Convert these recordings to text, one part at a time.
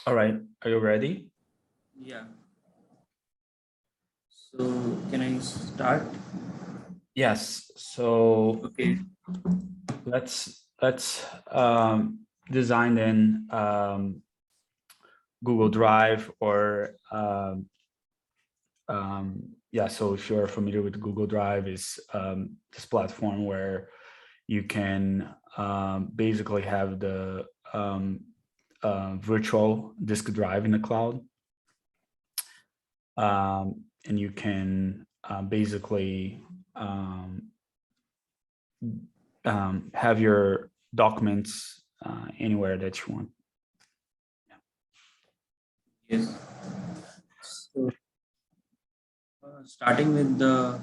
All right, are you ready? Yeah. So can I start? Yes. So Okay. let's design in Google Drive or yeah. So if you're familiar with Google Drive, is this platform where you can basically have the virtual disk drive in the cloud, and you can basically have your documents anywhere that you want. Yes. So starting with the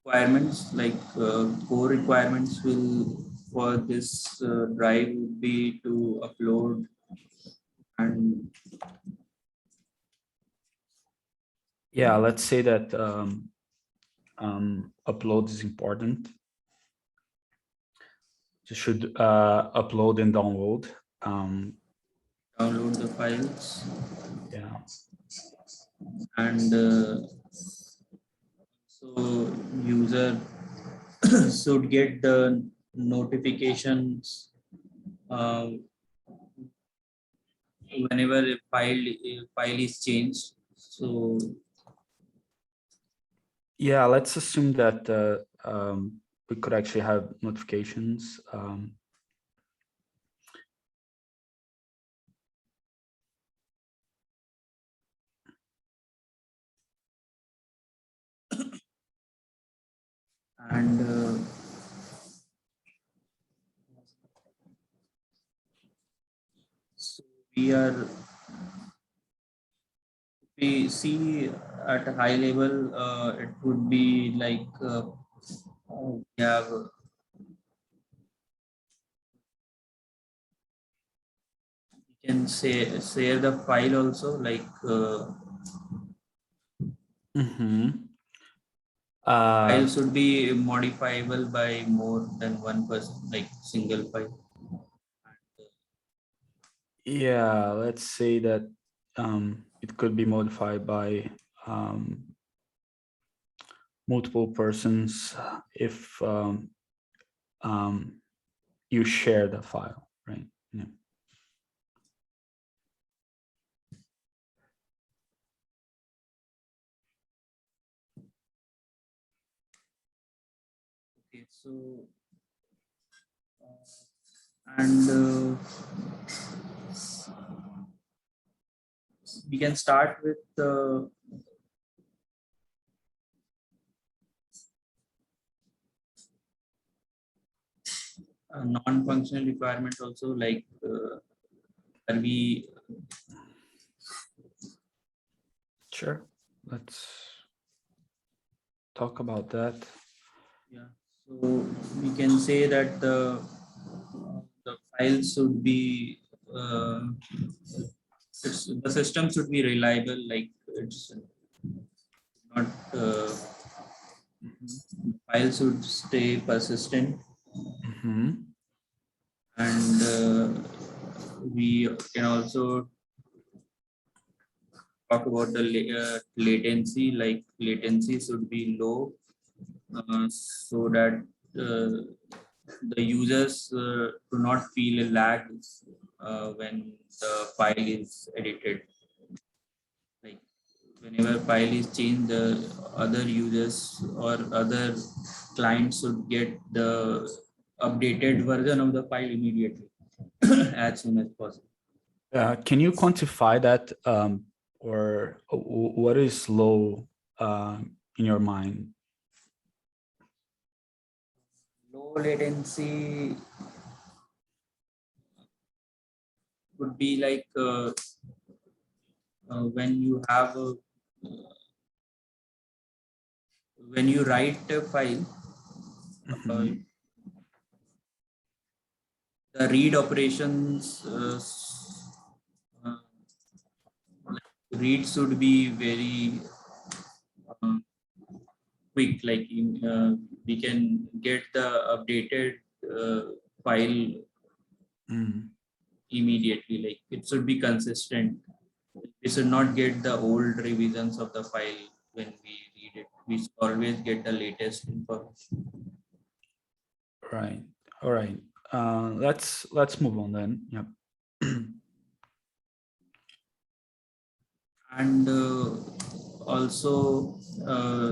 requirements, like core requirements will for this drive would be to upload and Yeah, let's say that upload is important. You should upload and download. download the files, Yeah. and so user should get the notifications whenever a file is changed. So Yeah, let's assume that we could actually have notifications. and so we see at a high level, it would be like we have we can say share the file also, like Mhm. file should be modifiable by more than one person, like single file. Yeah, let's say that it could be modified by multiple persons if you share the file, right? Yeah. Okay, so and we can start with the non-functional requirement also, like are we Sure. Let's talk about that. yeah, so we can say that the file should be the system should be reliable, like it's not the file should stay persistent, Mhm. and we can also talk about the latency, like latency should be low, so that uh, the users do not feel a lag when the file is edited. Like whenever file is changed, the other users or other clients should get the updated version of the file immediately as soon as possible. Can you quantify that, or what is low in your mind? Low latency would be like when you have when you write a file, Mhm. the read operations uh, like read should be very um, quick, like we can get the updated file immediately. Like it should be consistent. We should not get the old revisions of the file when we read it. We should always get the latest information. Right. All right. Let's move on then. Yep. And also,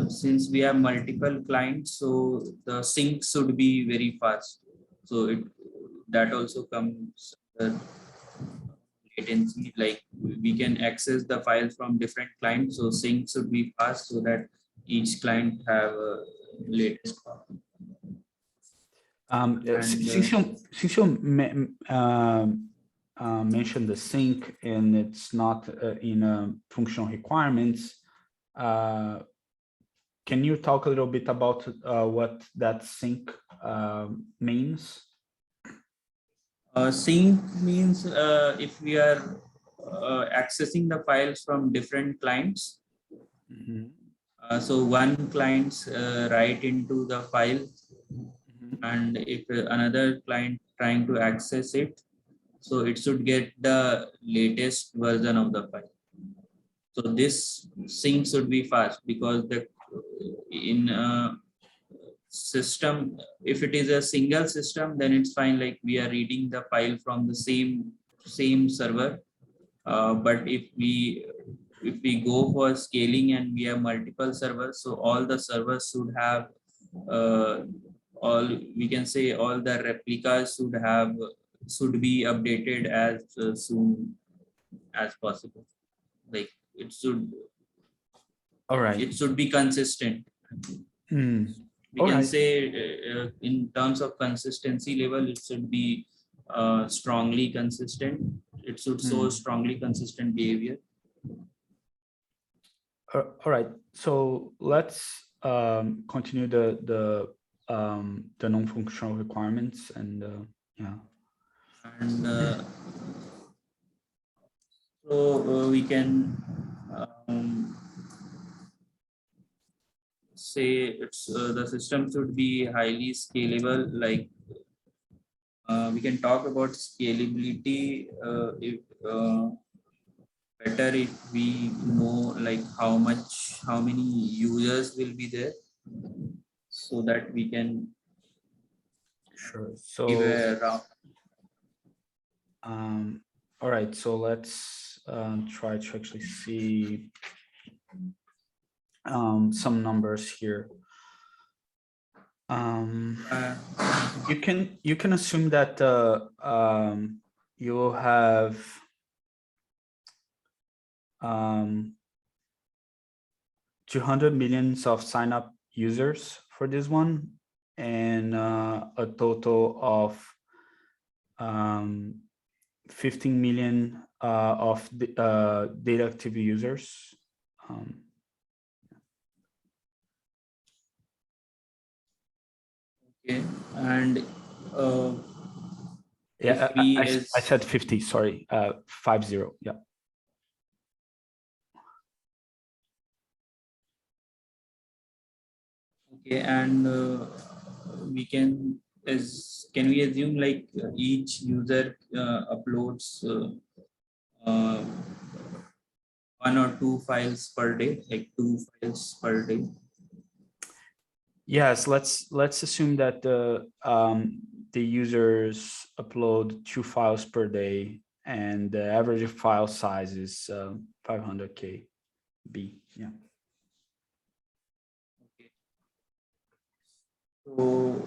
since we have multiple clients, so the sync should be very fast. So that also comes latency. Like we can access the files from different clients, so sync should be fast so that each client have a latest copy. Since you mentioned the sync and it's not in functional requirements, can you talk a little bit about what that sync means? Sync means if we are accessing the files from different clients. So one clients write into the file, and if another client trying to access it, so it should get the latest version of the file. So this sync should be fast, because the in system, if it is a single system, then it's fine, like we are reading the file from the same server. But if we go for scaling and we have multiple servers, so all the servers should have all, we can say all the replicas should be updated as soon as possible. Like it should, all right, it should be consistent. We can say in terms of consistency level, it should be strongly consistent. It should show strongly consistent behavior. All right, so let's continue the non-functional requirements and yeah. And so we can say it's the system should be highly scalable. Like we can talk about scalability if better if we know like how many users will be there, so that we can So give a round. all right, so let's try to actually see some numbers here. You can assume that you will have 200 millions of sign up users for this one, and a total of 15 million of data active users. Okay, and yeah, I said 50. Sorry, 50. Yeah. Okay, and we can we assume like each user uploads one or two files per day, like 2 files per day? Yes, let's assume that the users upload 2 files per day, and the average file size is 500 KB. Yeah. Okay. So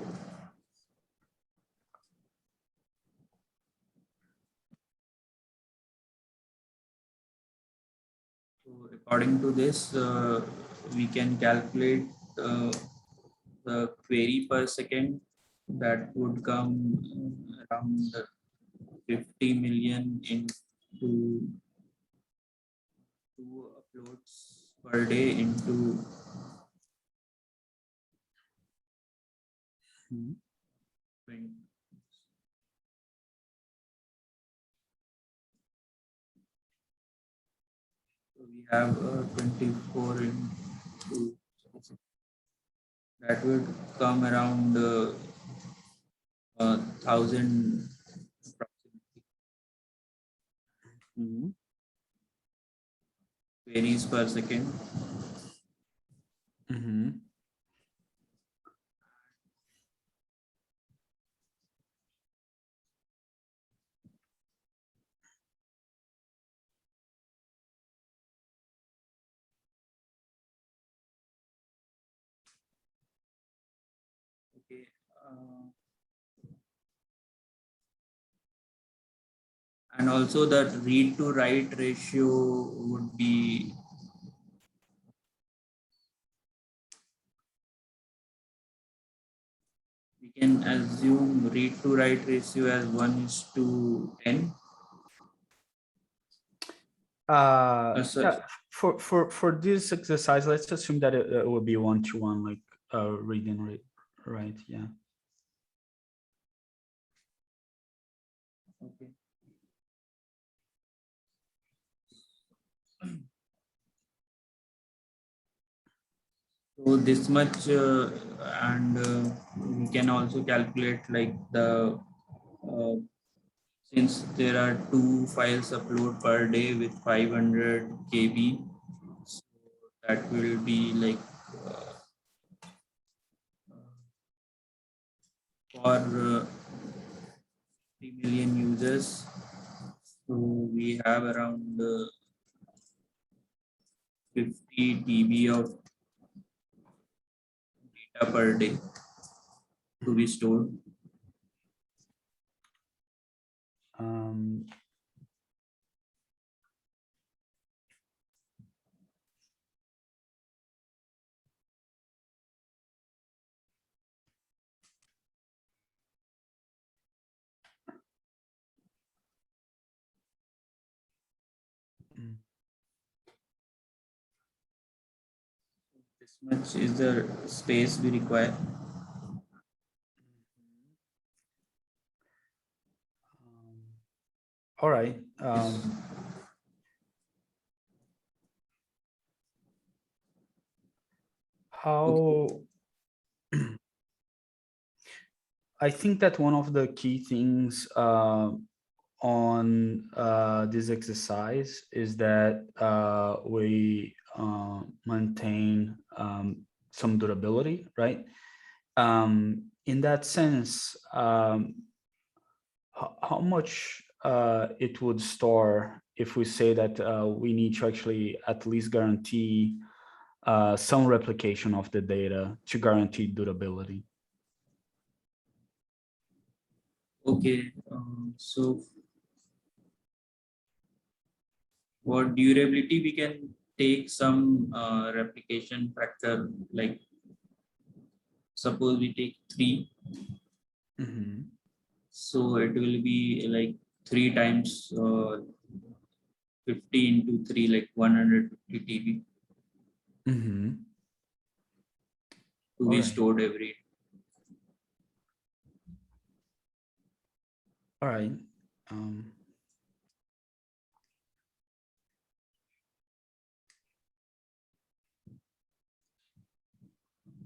according to this, we can calculate the query per second that would come around 50 million into 2 uploads per day into 20. So we have 24 into that would come around 1,000 approximately Mhm. queries per second. Mhm. Okay. And also that read to write ratio would be, we can assume read to write ratio as 1:10. So Yeah, for this exercise, let's assume that it will be 1-to-1, like reading rate, right? Yeah. okay. So this much, and we can also calculate like the uh, since there are 2 files upload per day with 500 KB, so that will be like for 3 million users. So we have around 50 TB of data per day to be stored. Um, mm, This much is the space we require. all right. Okay. How I think that one of the key things on this exercise is that we maintain some durability, right? In that sense, how much it would store if we say that we need to actually at least guarantee some replication of the data to guarantee durability? Okay. So for durability, we can take some replication factor, like suppose we take 3, Mhm. so it will be like 3 times 50 into 3, like 150 TB Mhm. to All be right. stored every. All right. Um,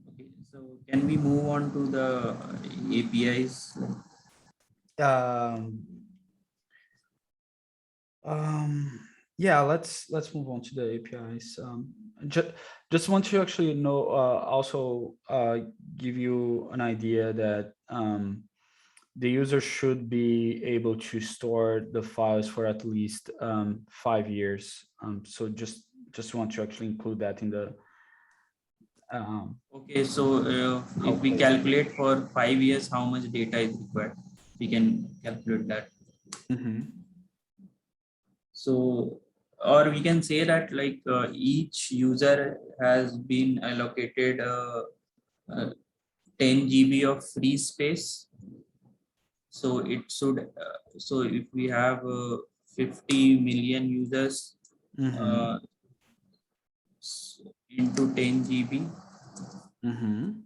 Okay, so can we move on to the APIs? um, yeah, let's move on to the APIs. Just want to actually know, also give you an idea that the user should be able to store the files for at least 5 years. So just want to actually include that in the Okay, so if we calculation. calculate for 5 years, how much data is required? We can calculate that. Mhm. So, or we can say that like each user has been allocated 10 GB of free space. So it should, so if we have 50 million users Mhm. uh, into 10 GB, Mhm.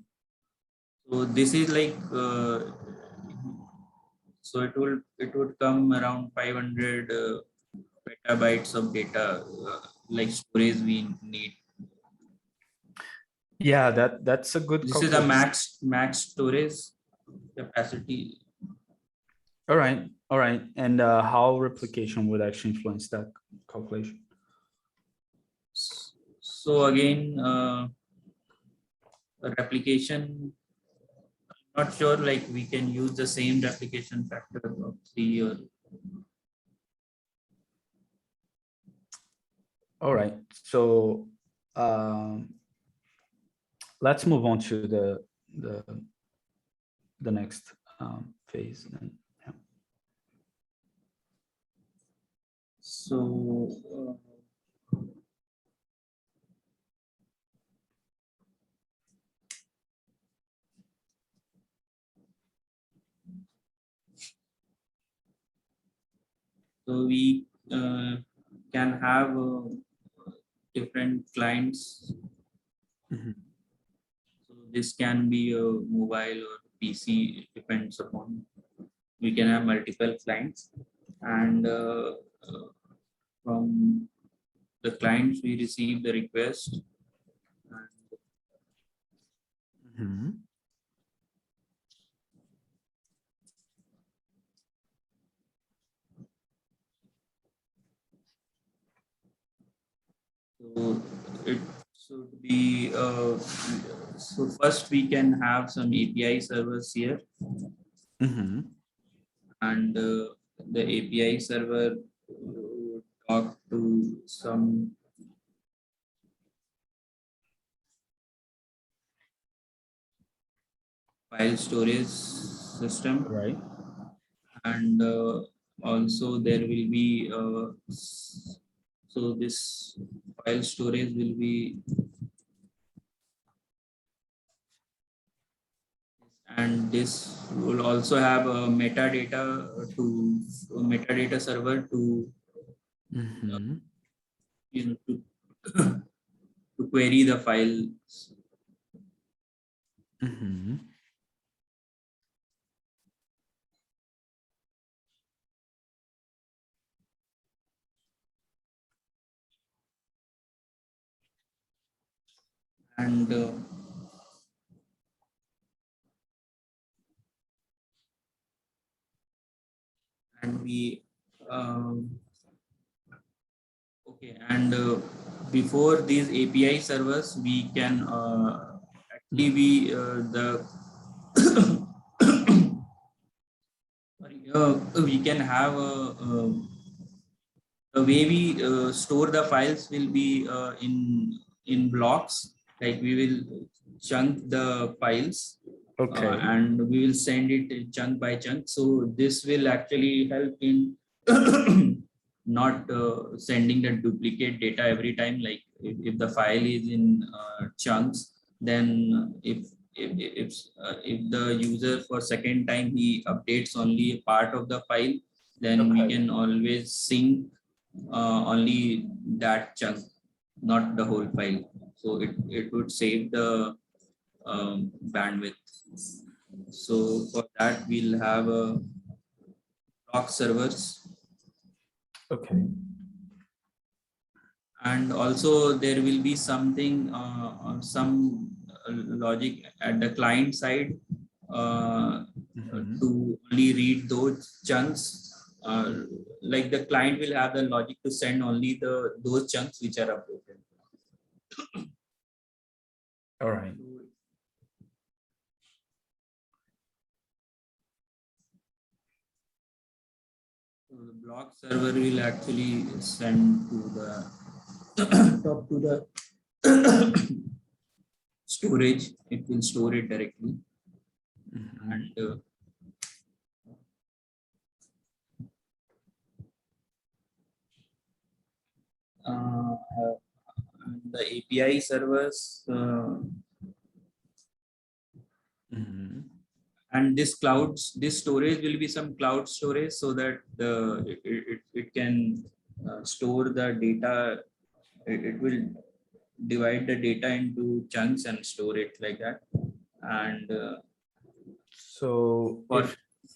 so this is like, so it would come around 500 petabytes of data, like storage we need. Yeah, that's a good This is a calculation. max storage capacity. All right. And how replication would actually influence that calculation? So again, replication, not sure, like we can use the same replication factor of 3 or. All right. So let's move on to the the next phase. And, yeah. So so we can have different clients. Mhm. So this can be a mobile or PC, it depends upon. We can have multiple clients, and from the clients we receive the request. And Mhm. so it should be so first we can have some API servers here, Mhm. and the API server talk to some file storage system, Right. and also there will be so this file storage will be, and this will also have a metadata server to Mhm. to, to query the file. Mhm. And we okay, and before these API servers we can actually be the sorry, we can have the way we store the files will be in blocks, like we will chunk the files, Okay. and we will send it chunk by chunk, so this will actually help in not sending the duplicate data every time, like if the file is in chunks, then if the user for second time he updates only a part of the file, then we Okay. can always sync only that chunk, not the whole file. So it would save the bandwidth. So for that, we'll have a block servers, Okay. and also there will be something, some logic at the client side Mhm. to only read those chunks. Like the client will have the logic to send only those chunks which are updated. All right. So the block server will actually send to the talk to the storage. It will store it directly, Mhm. and uh, the API servers Mhm. and this storage will be some cloud storage, so that it can store the data. It will divide the data into chunks and store it like that. And So for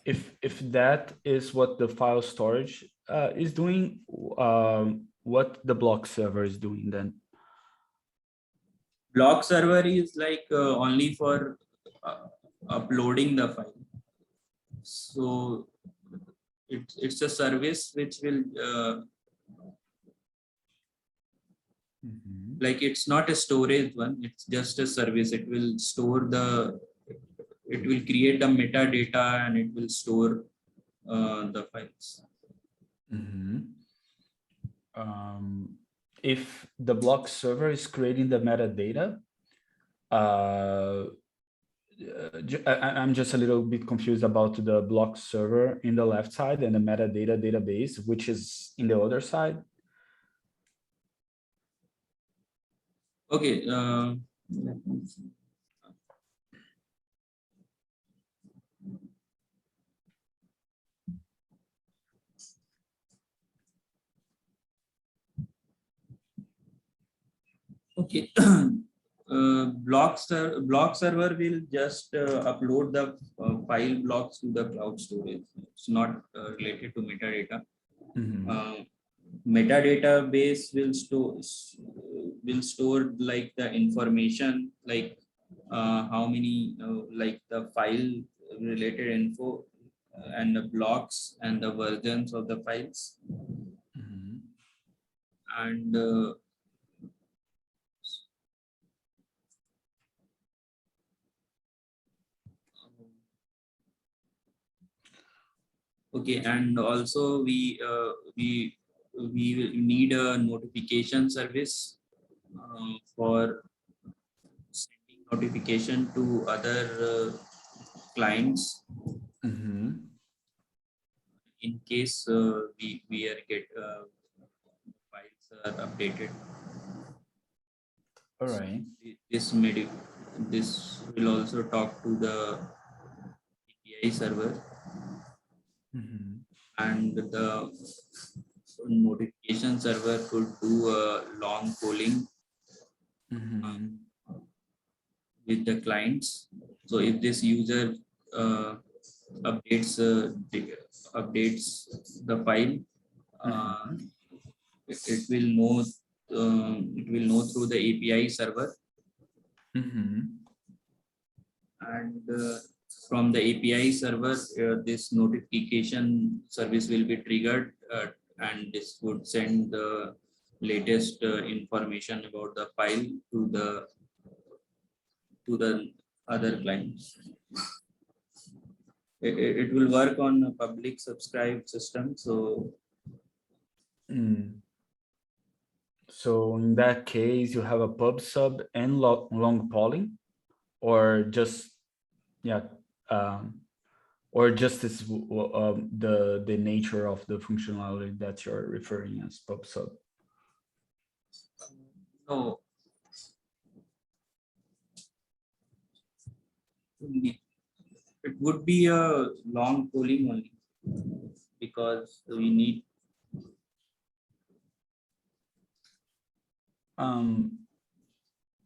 if that is what the file storage is doing, what the block server is doing then? Block server is like only for uploading the file. So it's a service which will like, it's not a storage one, it's just a service. It will store it will create the metadata and it will store the files. If the block server is creating the metadata, I'm just a little bit confused about the block server in the left side and the metadata database, which is in the other side. Okay. Let me see. Okay. Block server will just upload the file blocks to the cloud storage. It's not related to metadata. Metadata base will store like the information, like how many like the file related info and the blocks and the versions of the files. And okay, and also we will need a notification service for sending notification to other clients in case we are files are updated. All right. This will also talk to the API server, and the notification server could do a long polling with the clients. So if this user updates the file, it will know through the API server, and from the API server, this notification service will be triggered, and this would send the latest information about the file to the other clients. It will work on a public subscribed system. So so in that case, you have a pub sub and long polling, or just or just this the nature of the functionality that you're referring as pub sub. no, it would be a long polling only, because we need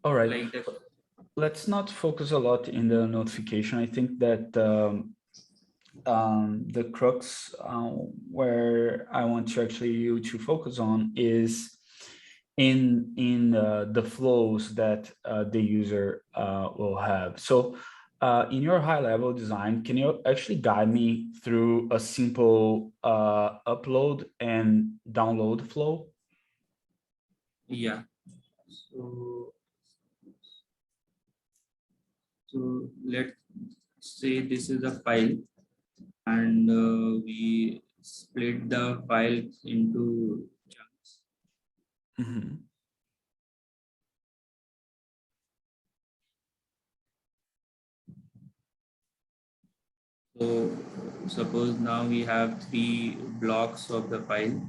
all right, like let's not focus a lot in the notification. I think that the crux where I want to actually you to focus on is in the flows that the user will have. So in your high level design, can you actually guide me through a simple upload and download flow? Yeah. So let's say this is a file, and we split the file into chunks. So suppose now we have 3 blocks of the file.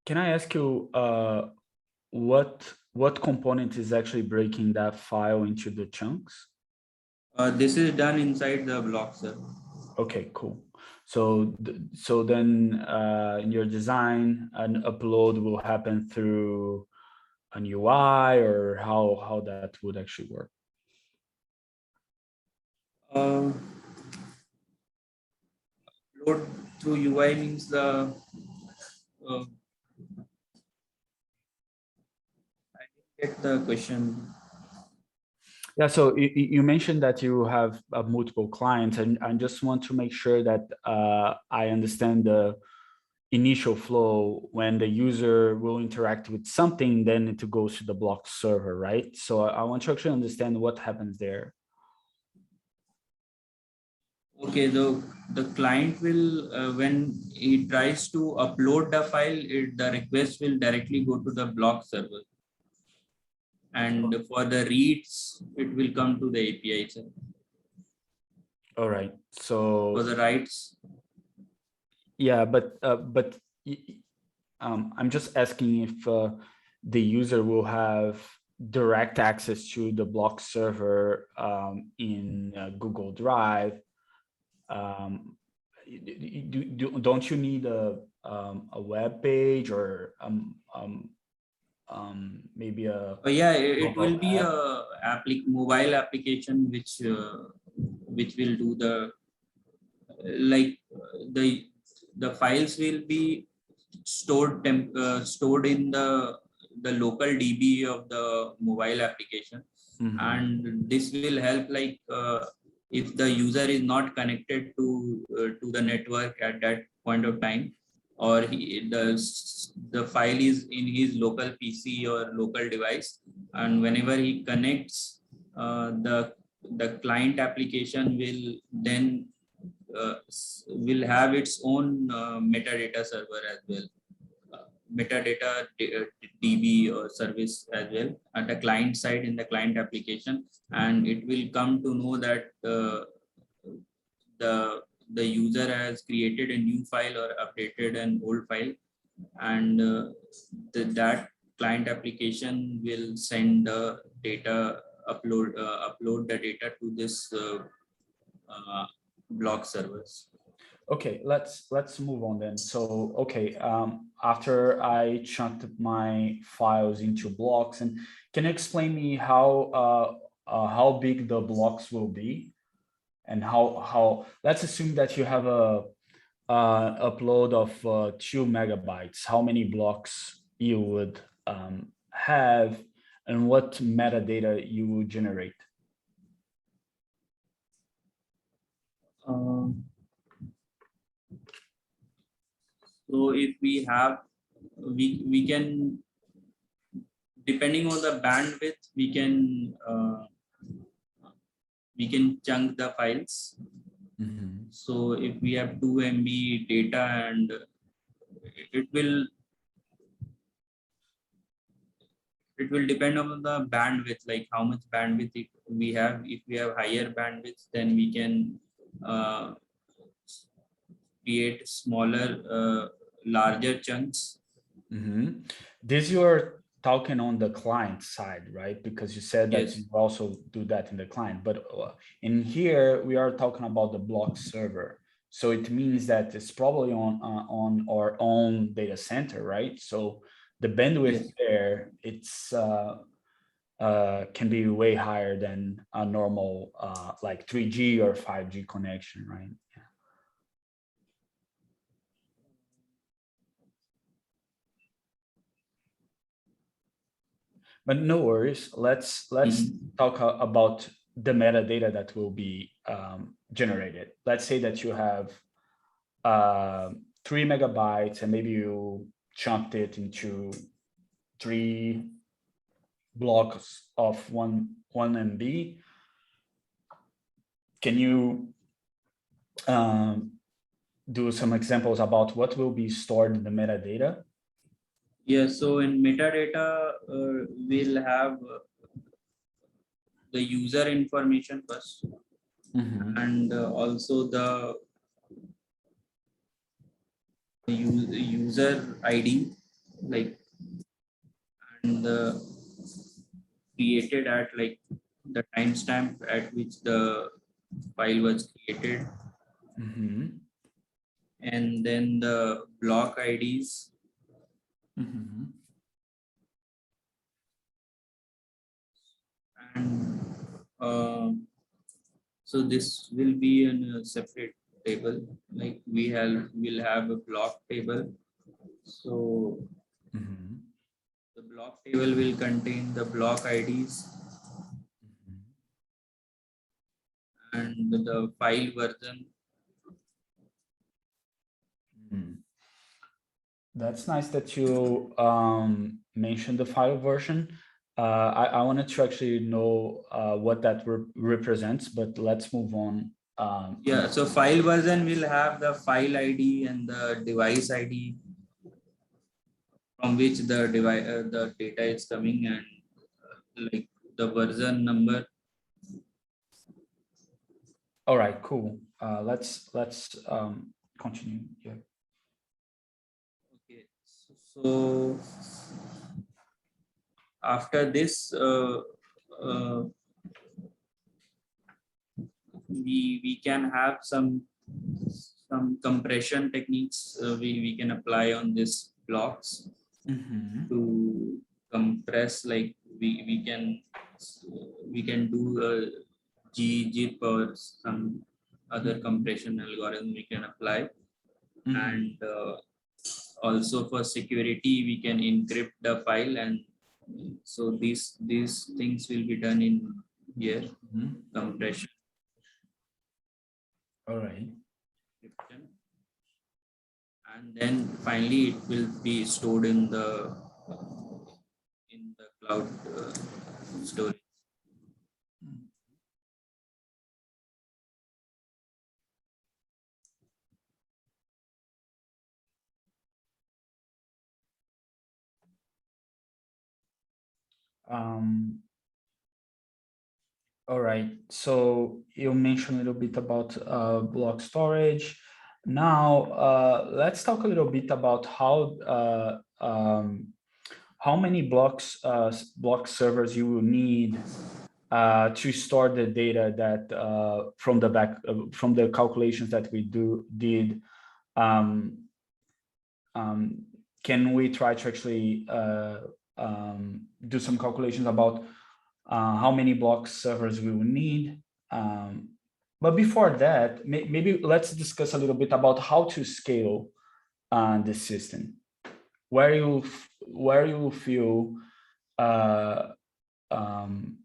Can I ask you what component is actually breaking that file into the chunks? This is done inside the block server. Okay, cool. So so then in your design, an upload will happen through an UI, or how that would actually work? Upload upload through UI means the uh, I didn't get the question. Yeah, so you mentioned that you have multiple clients, and I just want to make sure that I understand the initial flow when the user will interact with something, then it goes to the block server, right? So I want to actually understand what happens there. Okay, the client will when he tries to upload the file, the request will directly go to the block server, and for the reads, it will come to the API itself. All right. For So the writes, yeah, but I'm just asking if the user will have direct access to the block server in Google Drive. Don't you need a web page or maybe a yeah, it will mobile be app? a mobile application which will do the like the files will be stored in the local DB of the mobile application, Mhm. and this will help like if the user is not connected to the network at that point of time, or the file is in his local PC or local device, and whenever he connects, the client application will then will have its own metadata server as well, DB or service as well at the client side in the client application, and it will come to know that the the user has created a new file or updated an old file, and that client application will send the data upload the data to this uh, block servers. Okay, let's move on then. So, okay, after I chunked my files into blocks, and can you explain me how big the blocks will be, and how? Let's assume that you have a upload of 2 MB. How many blocks you would have, and what metadata you would generate? Um, so if we have, we can, depending on the bandwidth, we can chunk the files. Mhm. So if we have 2 MB data, and it will it will depend on the bandwidth, like how much bandwidth we have. If we have higher bandwidth, then we can uh, create smaller, larger chunks. Mhm. This you're talking on the client side, right? Because you said that you Yes. also do that in the client, but in here we are talking about the block server. So it means that it's probably on our own data center, right? So the bandwidth Yes. there, it's can be way higher than a normal like 3G or 5G connection, right? But no worries. Let's Mhm. talk about the metadata that will be generated. Let's say that you have 3 MB, and maybe you chunked it into 3 blocks of one MB. Can you do some examples about what will be stored in the metadata? Yeah, so in metadata, we'll have the user information first, Mhm. and also the user ID, like, and the created at like the timestamp at which the file was created, Mhm. and then the block IDs, Mhm. and so this will be in a separate table. Like we'll have a block table. So Mhm. the block table will contain the block IDs and the file version. Mhm. That's nice that you mentioned the file version. I wanted to actually know what that represents, but let's move on. Yeah, so file version will have the file ID and the device ID from which the data is coming, and like the version number. All right, cool. Let's continue. Yeah. Okay, so after this, we can have some compression techniques we can apply on these blocks Mhm. to compress. Like we can do a gzip or some other compression algorithm we can apply. Mhm. And also for security we can encrypt the file, and so these things will be done in here: Mhm. compression, All right. encryption, and then finally it will be stored in the cloud storage. Um, all right. So you mentioned a little bit about block storage. Now, let's talk a little bit about how many block servers you will need to store the data that from the calculations that we did. Um, can we try to actually do some calculations about how many block servers we will need? But before that, maybe let's discuss a little bit about how to scale the system. Where you feel uh, um,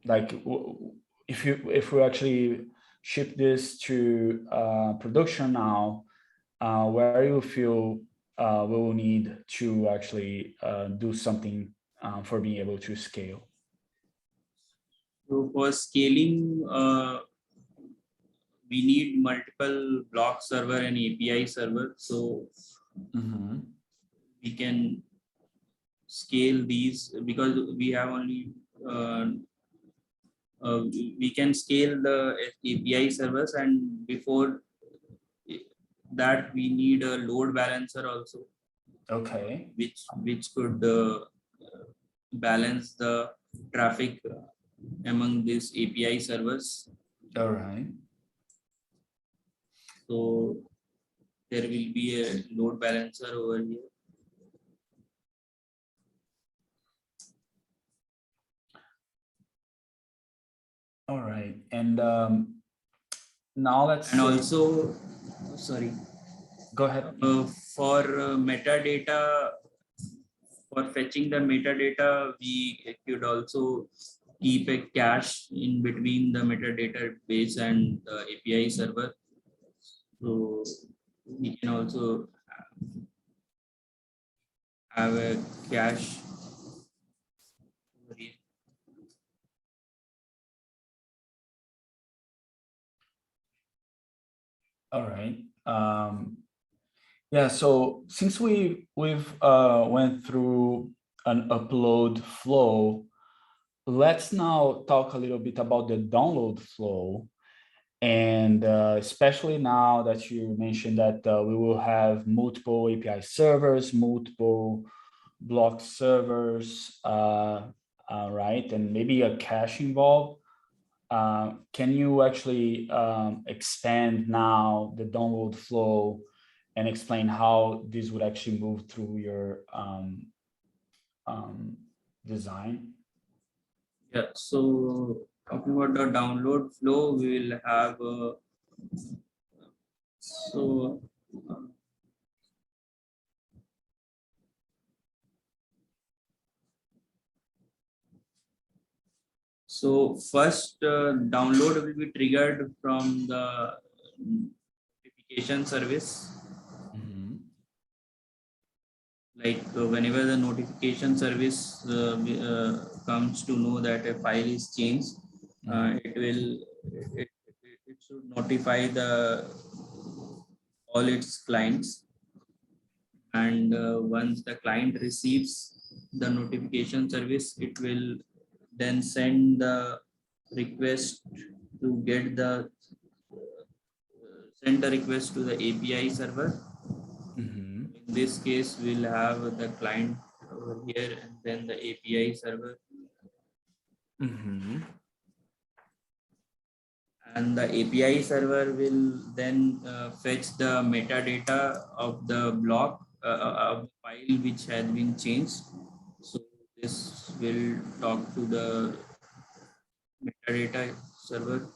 like if we actually ship this to production now, where you feel we will need to actually do something for being able to scale. So for scaling, we need multiple block server and API server, so we can scale these because we have only uh, we can scale the API servers, and before that we need a load balancer also, Okay. which could balance the traffic among these API servers. All right. So there will be a load balancer over here. All right. And now let's And say, also, sorry, go ahead. for metadata, for fetching the metadata, we could also keep a cache in between the metadata base and the API server. So we can also have a cache over here. All right. Yeah, so since we've went through an upload flow, let's now talk a little bit about the download flow. And especially now that you mentioned that we will have multiple API servers, multiple block servers, right? And maybe a cache involved. Can you actually expand now the download flow and explain how this would actually move through your design? Yeah, so talking about the download flow, we will have So first download will be triggered from the notification service. Like whenever the notification service comes to know that a file is changed, it, it should notify the all its clients, and once the client receives the notification service, it will then send the request to get the send the request to the API server. In this case, we'll have the client over here and then the API server. And the API server will then fetch the metadata of the block of the file which has been changed. So this will talk to the metadata server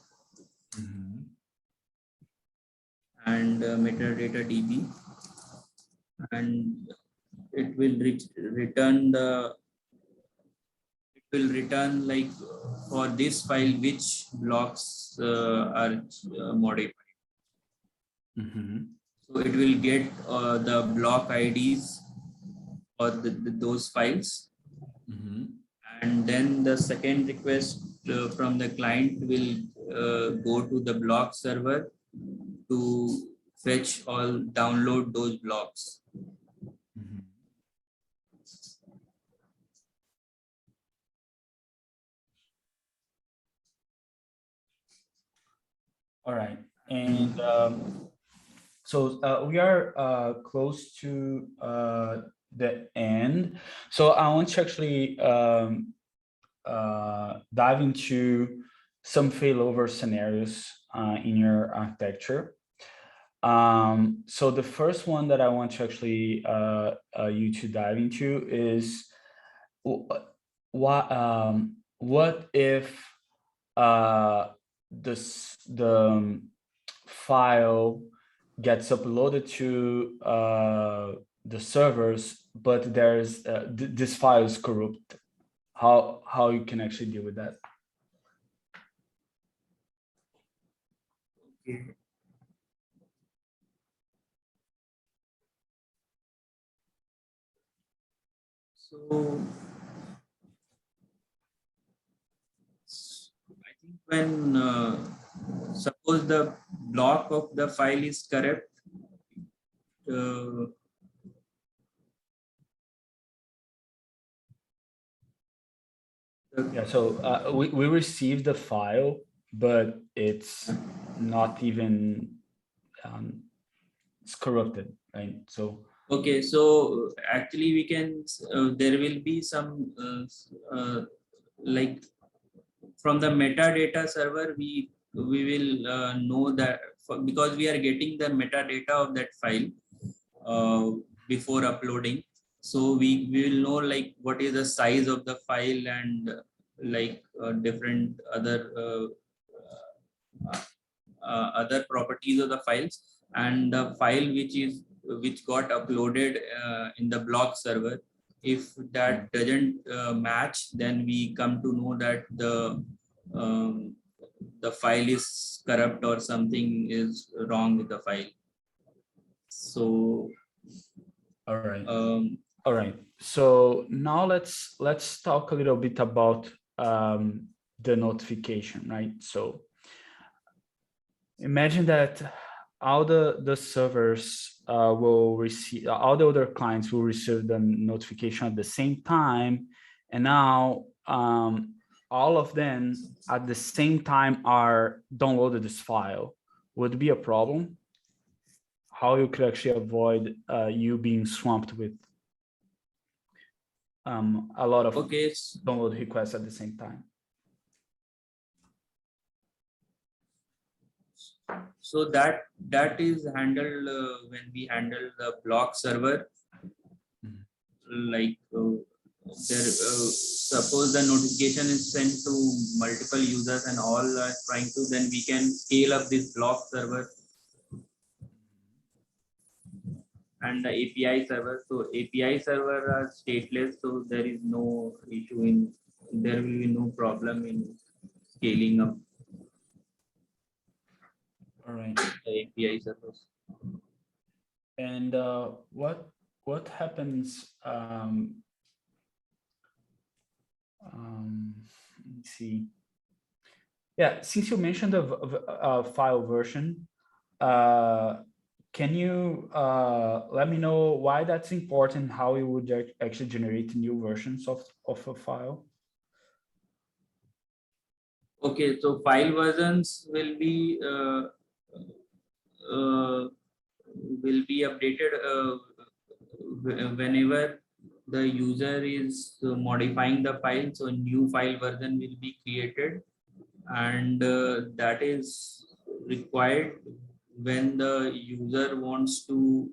and metadata DB, and it will return like for this file which blocks are modified. So it will get the block IDs for those files, and then the second request from the client will go to the block server to fetch or download those blocks. All right, and so we are close to the end. So I want to actually dive into some failover scenarios in your architecture. So the first one that I want to actually you to dive into is what if the file gets uploaded to the servers, but there's this file is corrupt. How you can actually deal with that? Okay. So I think when suppose the block of the file is corrupt, yeah, so we received the file, but it's not even it's corrupted, right? So okay, so actually we can there will be some like from the metadata server we will know that because we are getting the metadata of that file before uploading, so we will know like what is the size of the file and like different other properties of the files, and the file which got uploaded in the block server, if that doesn't match, then we come to know that the file is corrupt or something is wrong with the file. So all right, so now let's talk a little bit about the notification, right? So imagine that all the servers will receive, all the other clients will receive the notification at the same time, and now all of them at the same time are downloaded this file. Would it be a problem? How you could actually avoid you being swamped with a lot of download requests at the same time? So that is handled when we handle the block server. Like suppose the notification is sent to multiple users and all are trying to, then we can scale up this block server and the API server. So API server are stateless, so there is no issue in, there will be no problem in scaling up All right. the API servers. And what happens? Let me see. Yeah, since you mentioned the file version, can you let me know why that's important? How you would actually generate new versions of a file? Okay, so file versions will be updated whenever the user is modifying the file. So new file version will be created, and that is required when the user wants to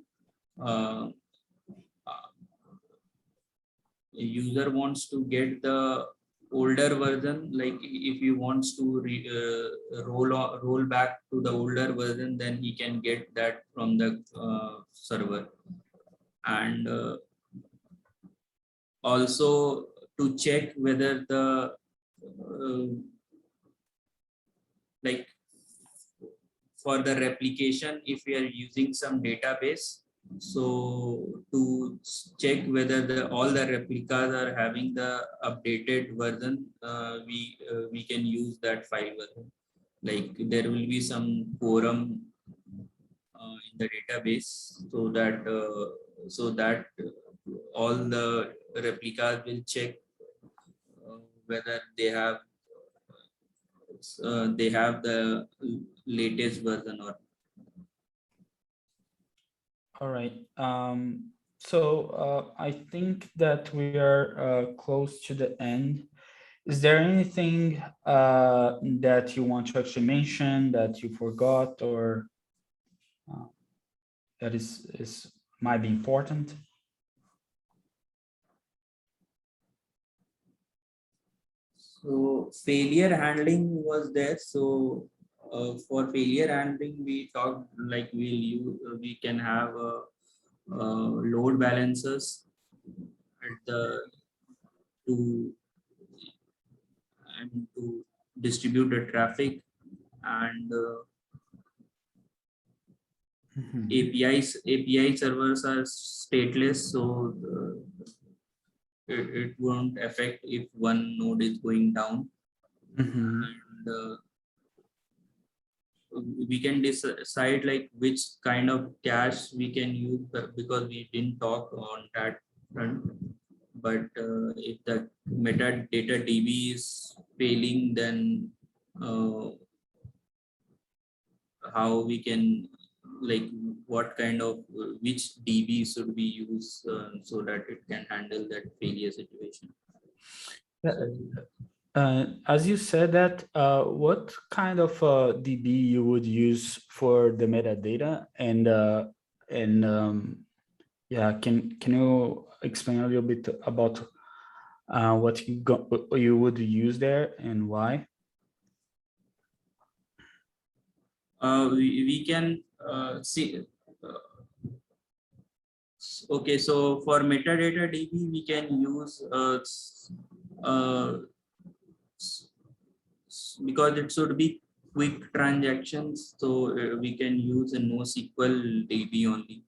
uh, get the older version. Like if he wants to roll back to the older version, then he can get that from the server. And also to check whether the like for the replication, if we are using some database, so to check whether all the replicas are having the updated version, we can use that file version. Like there will be some quorum in the database, so that all the replicas will check whether they have the latest version or. All right. So I think that we are close to the end. Is there anything that you want to actually mention that you forgot, or that is might be important? So failure handling was there. So for failure handling, we talked like we can have load balancers at the to and to distribute the traffic, and API servers are stateless, so it won't affect if one node is going down. And we can decide like which kind of cache we can use, because we didn't talk on that front. But if the metadata DB is failing, then how we can, like what kind of which DB should we use so that it can handle that failure situation. As you said that, what kind of DB you would use for the metadata, and yeah, can you explain a little bit about what you would use there and why? We can see. Okay, so for metadata DB, we can use because it should be quick transactions, so we can use a NoSQL DB only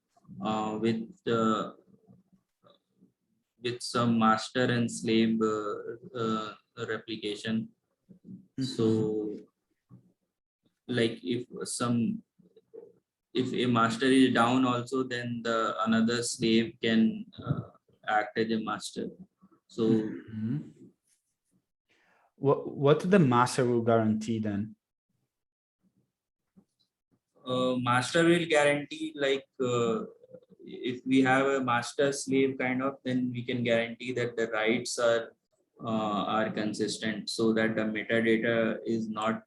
with some master and slave replication. So like if a master is down also, then the another slave can act as a master. So what the master will guarantee then? Master will guarantee like if we have a master slave kind of, then we can guarantee that the rights are consistent, so that the metadata is not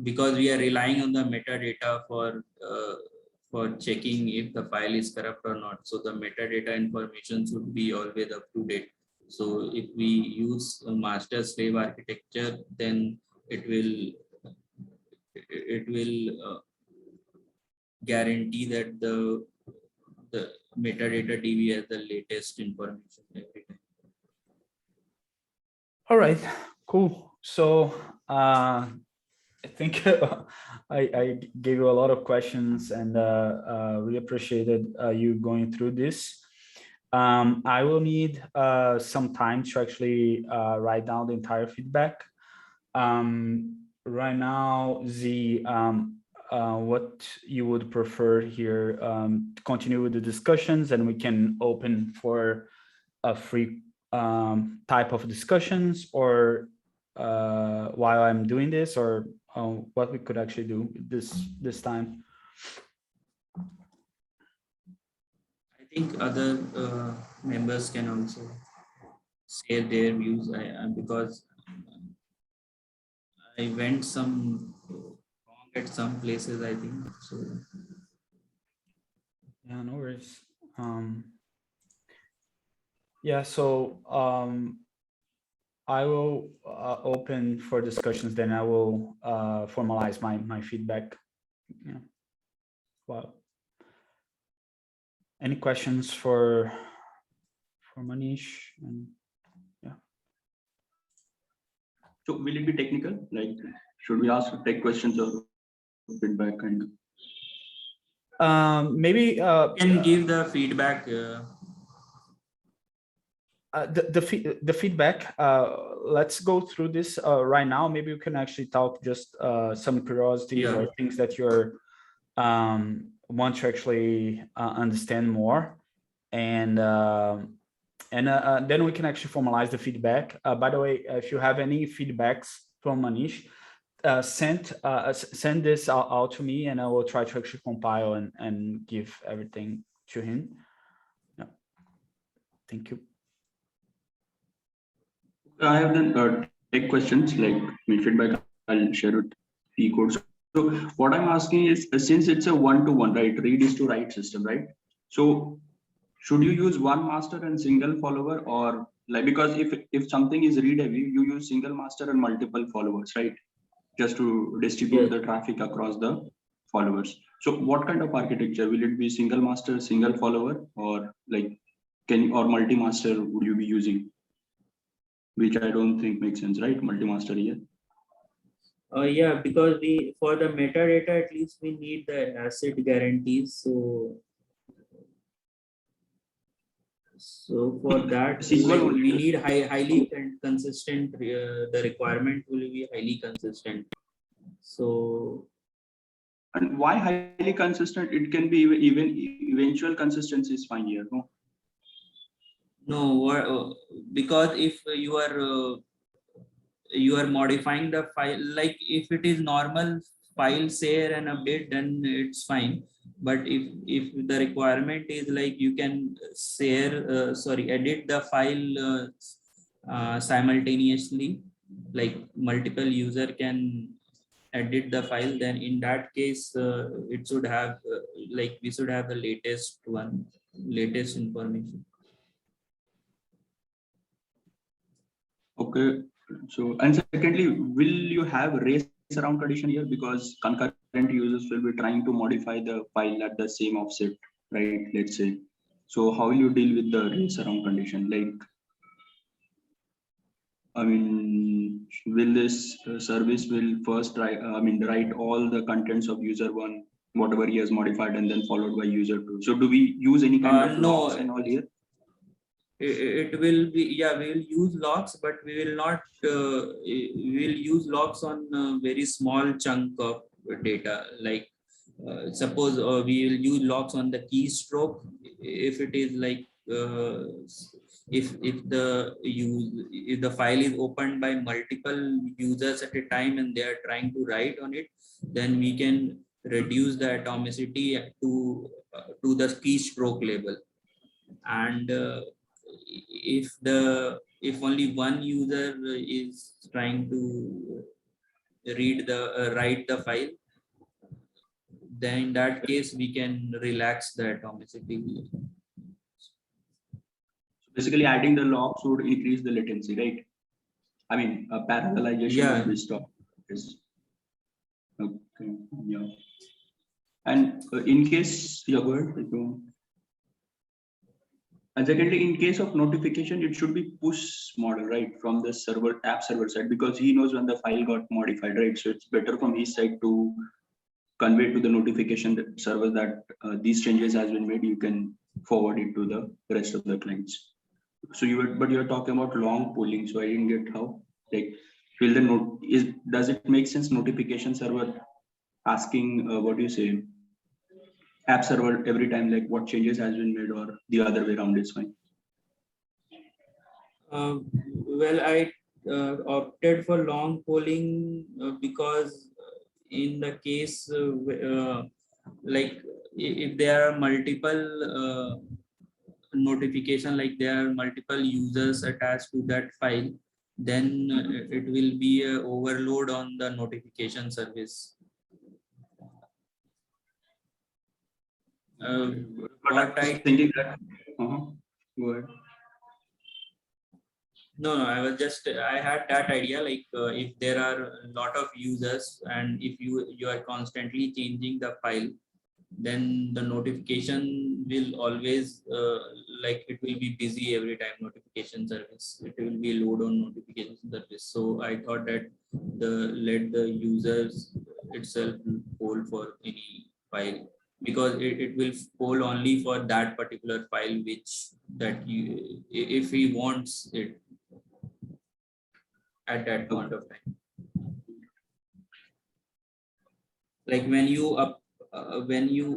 because we are relying on the metadata for checking if the file is corrupt or not. So the metadata information should be always up to date. So if we use a master slave architecture, then it will guarantee that the the metadata DB as the latest information every time. All right, cool. So I think I gave you a lot of questions, and really appreciated you going through this. I will need some time to actually write down the entire feedback. Right now, what you would prefer here, to continue with the discussions, and we can open for a free type of discussions, or while I'm doing this, or what we could actually do this time. I think other members can also share their views, because I went some wrong at some places, I think. So Yeah, no worries. Yeah, so I will open for discussions, then I will formalize my feedback. Yeah. Wow. Any questions for Manish? And so will it be technical? Like, should we ask tech questions or feedback kind of? Maybe can give the feedback. The feedback. Let's go through this right now. Maybe we can actually talk just some curiosities or things that you're want to actually understand more, and then we can actually formalize the feedback. By the way, if you have any feedbacks from Manish, send this out to me, and I will try to actually compile and give everything to him. Yeah. Thank you. I have then tech questions, like feedback. I'll share it. P-codes. So what I'm asking is, since it's a one-to-one, right? Read is to write system, right? So should you use one master and single follower, or like, because if something is read heavy, you use single master and multiple followers, right? Just to distribute the traffic across the followers. So what kind of architecture will it be? Single master, single follower, or like or multi-master would you be using? Which I don't think makes sense, right? Multi-master here. Yeah, because for the metadata, at least we need the ACID guarantees. So for that, we need highly consistent. The requirement will be highly consistent. So, and why highly consistent? It can be even eventual consistency is fine here, no? No, because if you are modifying the file, like if it is normal file share and update, then it's fine. But if the requirement is like you can share, edit the file simultaneously, like multiple user can edit the file, then in that case it should have like we should have the latest information. Okay. So, and secondly, will you have race around condition here, because concurrent users will be trying to modify the file at the same offset, right? Let's say. So how will you deal with the race around condition? Like, I mean, will this service will first write all the contents of user one, whatever he has modified, and then followed by user two. So do we use any kind of locks and all here? It will be, yeah, we will use locks, but we will not we will use locks on a very small chunk of data. Like suppose we will use locks on the keystroke. If it is like if the file is opened by multiple users at a time and they are trying to write on it, then we can reduce the atomicity to the keystroke level. And if only one user is trying to write the file, then in that case we can relax the atomicity. Basically, adding the locks would increase the latency, right? I mean, parallelization would be stopped. Yes. Okay. Yeah. And in case you're good, And secondly, in case of notification, it should be push model, right, from the server app server side, because he knows when the file got modified, right? So it's better from his side to convey to the notification server that these changes has been made. You can forward it to the rest of the clients. So but you're talking about long polling, so I didn't get how. Like, will the does it make sense notification server asking what do you say, app server every time, like what changes has been made, or the other way around is fine? Well, I opted for long polling because in the case like if there are multiple notification, like there are multiple users attached to that file, then it will be a overload on the notification service. But I was thinking that. Go ahead. No, I was just, I had that idea, like if there are a lot of users and if you are constantly changing the file, then the notification will always like it will be busy every time notification service. It will be load on notification service. So I thought that let the users itself poll for any file, because it will poll only for that particular file that you, if he wants it at that point of time. Like when you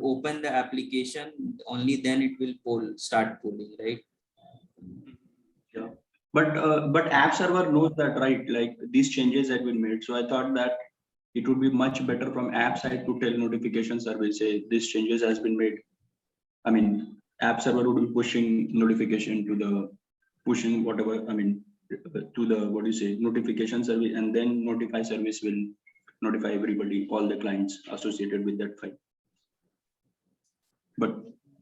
open the application, only then it will start polling, right? Yeah, but app server knows that, right? Like these changes have been made. So I thought that it would be much better from app side to tell notification service, say this changes has been made. I mean, app server would be pushing notification to the pushing whatever. I mean, to the what do you say, notification service, and then notify service will notify everybody, all the clients associated with that file. But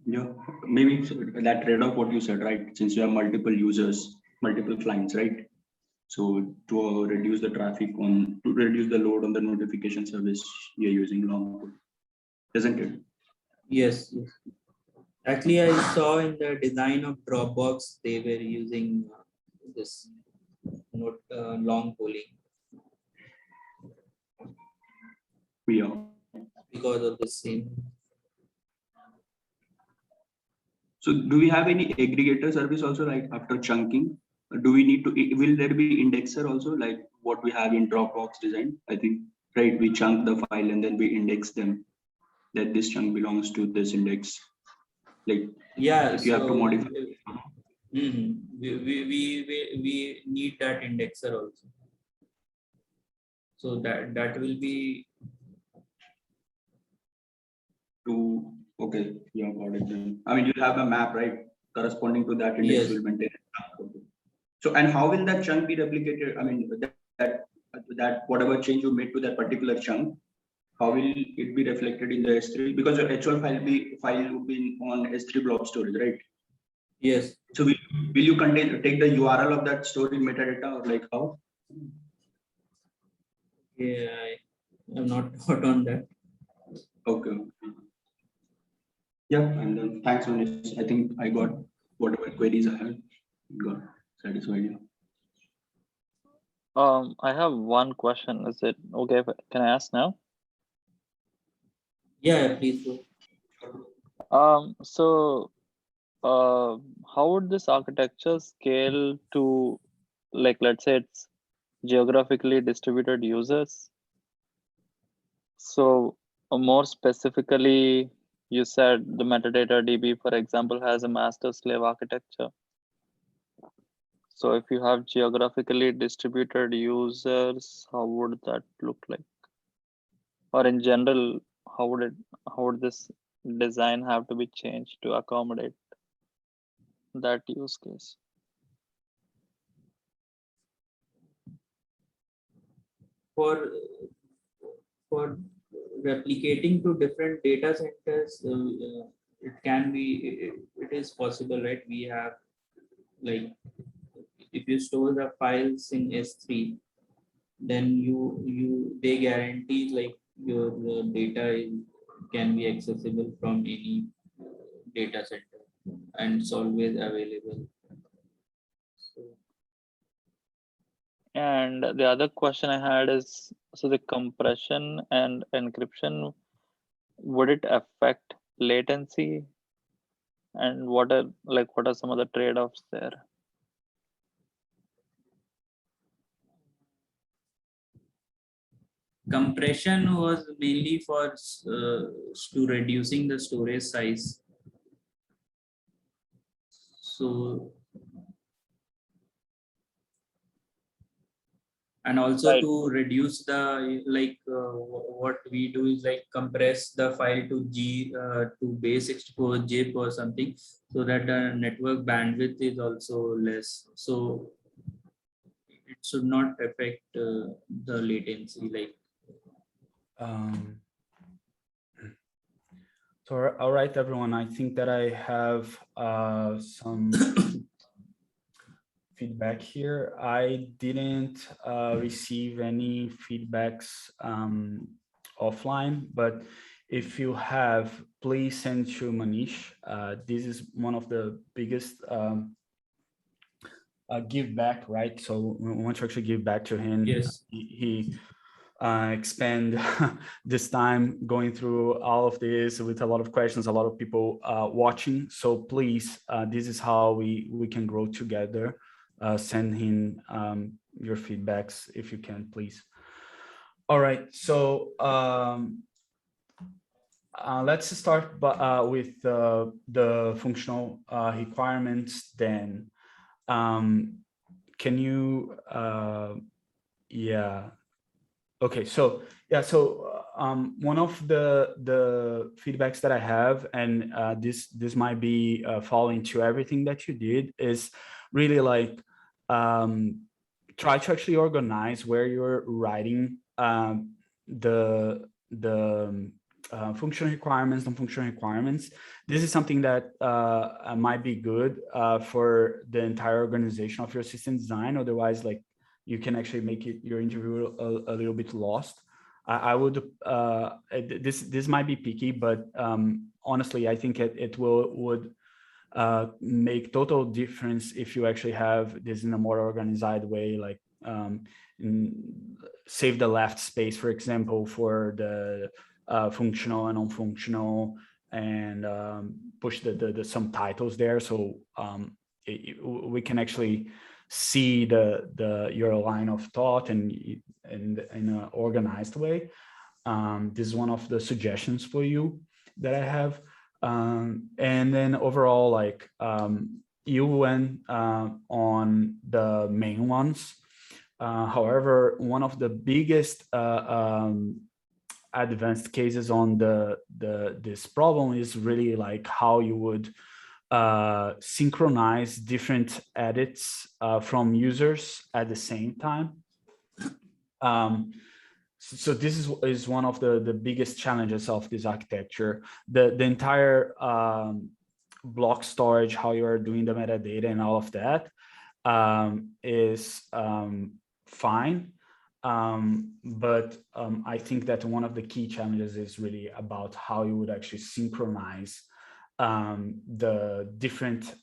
yeah, maybe that trade-off what you said, right? Since you have multiple users, multiple clients, right? So to reduce the traffic to reduce the load on the notification service, you're using long code, isn't it? Yes. Actually, I saw in the design of Dropbox, they were using this long polling. Yeah. Because of the same. So do we have any aggregator service also, like after chunking? Do we need to, will there be indexer also, like what we have in Dropbox design? I think, right, we chunk the file and then we index them, that this chunk belongs to this index. Like, yeah, if you have to modify. We need that indexer also. So that will be to, okay, yeah, got it then. I mean, you have a map, right? Corresponding to that index Yes. will maintain it. So, and how will that chunk be replicated? I mean, that whatever change you made to that particular chunk, how will it be reflected in the S3? Because your actual file will be on S3 blob storage, right? Yes. So will you take the URL of that storage metadata, or like how? Yeah, I'm not thought on that. Okay. Yeah, and then thanks, Manish. I think I got whatever queries I had. Got satisfied. Yeah. I have one question. Is it okay if can I ask now? Yeah, please go. So how would this architecture scale to, like, let's say it's geographically distributed users? So more specifically, you said the metadata DB, for example, has a master slave architecture. So if you have geographically distributed users, how would that look like? Or in general, how would this design have to be changed to accommodate that use case? For replicating to different data centers, it can be, it is possible, right? We have, like, if you store the files in S3, then they guarantee like your data can be accessible from any data center. and it's always available. So, And the other question I had is, so the compression and encryption, would it affect latency? And what are some of the trade-offs there? compression was mainly for to reducing the storage size. So, and also Right. to reduce the what we do is like compress the file to to base 64 zip or something, so that the network bandwidth is also less. So it should not affect the latency. Like, Um, so, all right, everyone, I think that I have some feedback here. I didn't receive any feedbacks offline, but if you have, please send to Manish. This is one of the biggest give back, right? So we want to actually give back to him. yes, He expend this time going through all of this with a lot of questions, a lot of people watching. So please, this is how we can grow together. Send him your feedbacks if you can, please. All right, so let's start with the functional requirements then. Can you, yeah. Okay, so yeah, so one of the feedbacks that I have, and this might be following to everything that you did, is really like try to actually organize where you're writing the functional requirements, non-functional requirements. This is something that might be good for the entire organization of your system design. Otherwise, like, you can actually make it your interview a little bit lost. I would this might be picky, but honestly, I think it would make total difference if you actually have this in a more organized way, like save the left space, for example, for the functional and non-functional, and push the subtitles there, so we can actually see your line of thought and in an organized way. This is one of the suggestions for you that I have. And then overall, like you went on the main ones. However, one of the biggest advanced cases on this problem is really like how you would synchronize different edits from users at the same time. So this is one of the biggest challenges of this architecture. The entire block storage, how you are doing the metadata and all of that is fine. But I think that one of the key challenges is really about how you would actually synchronize the different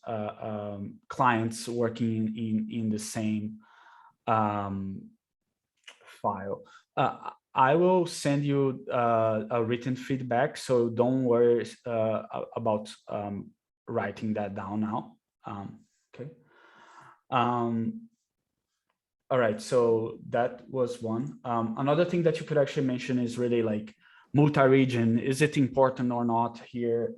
clients working in the same file. I will send you a written feedback, so don't worry about writing that down now. Okay. All right, so that was one. Another thing that you could actually mention is really like multi-region. Is it important or not here?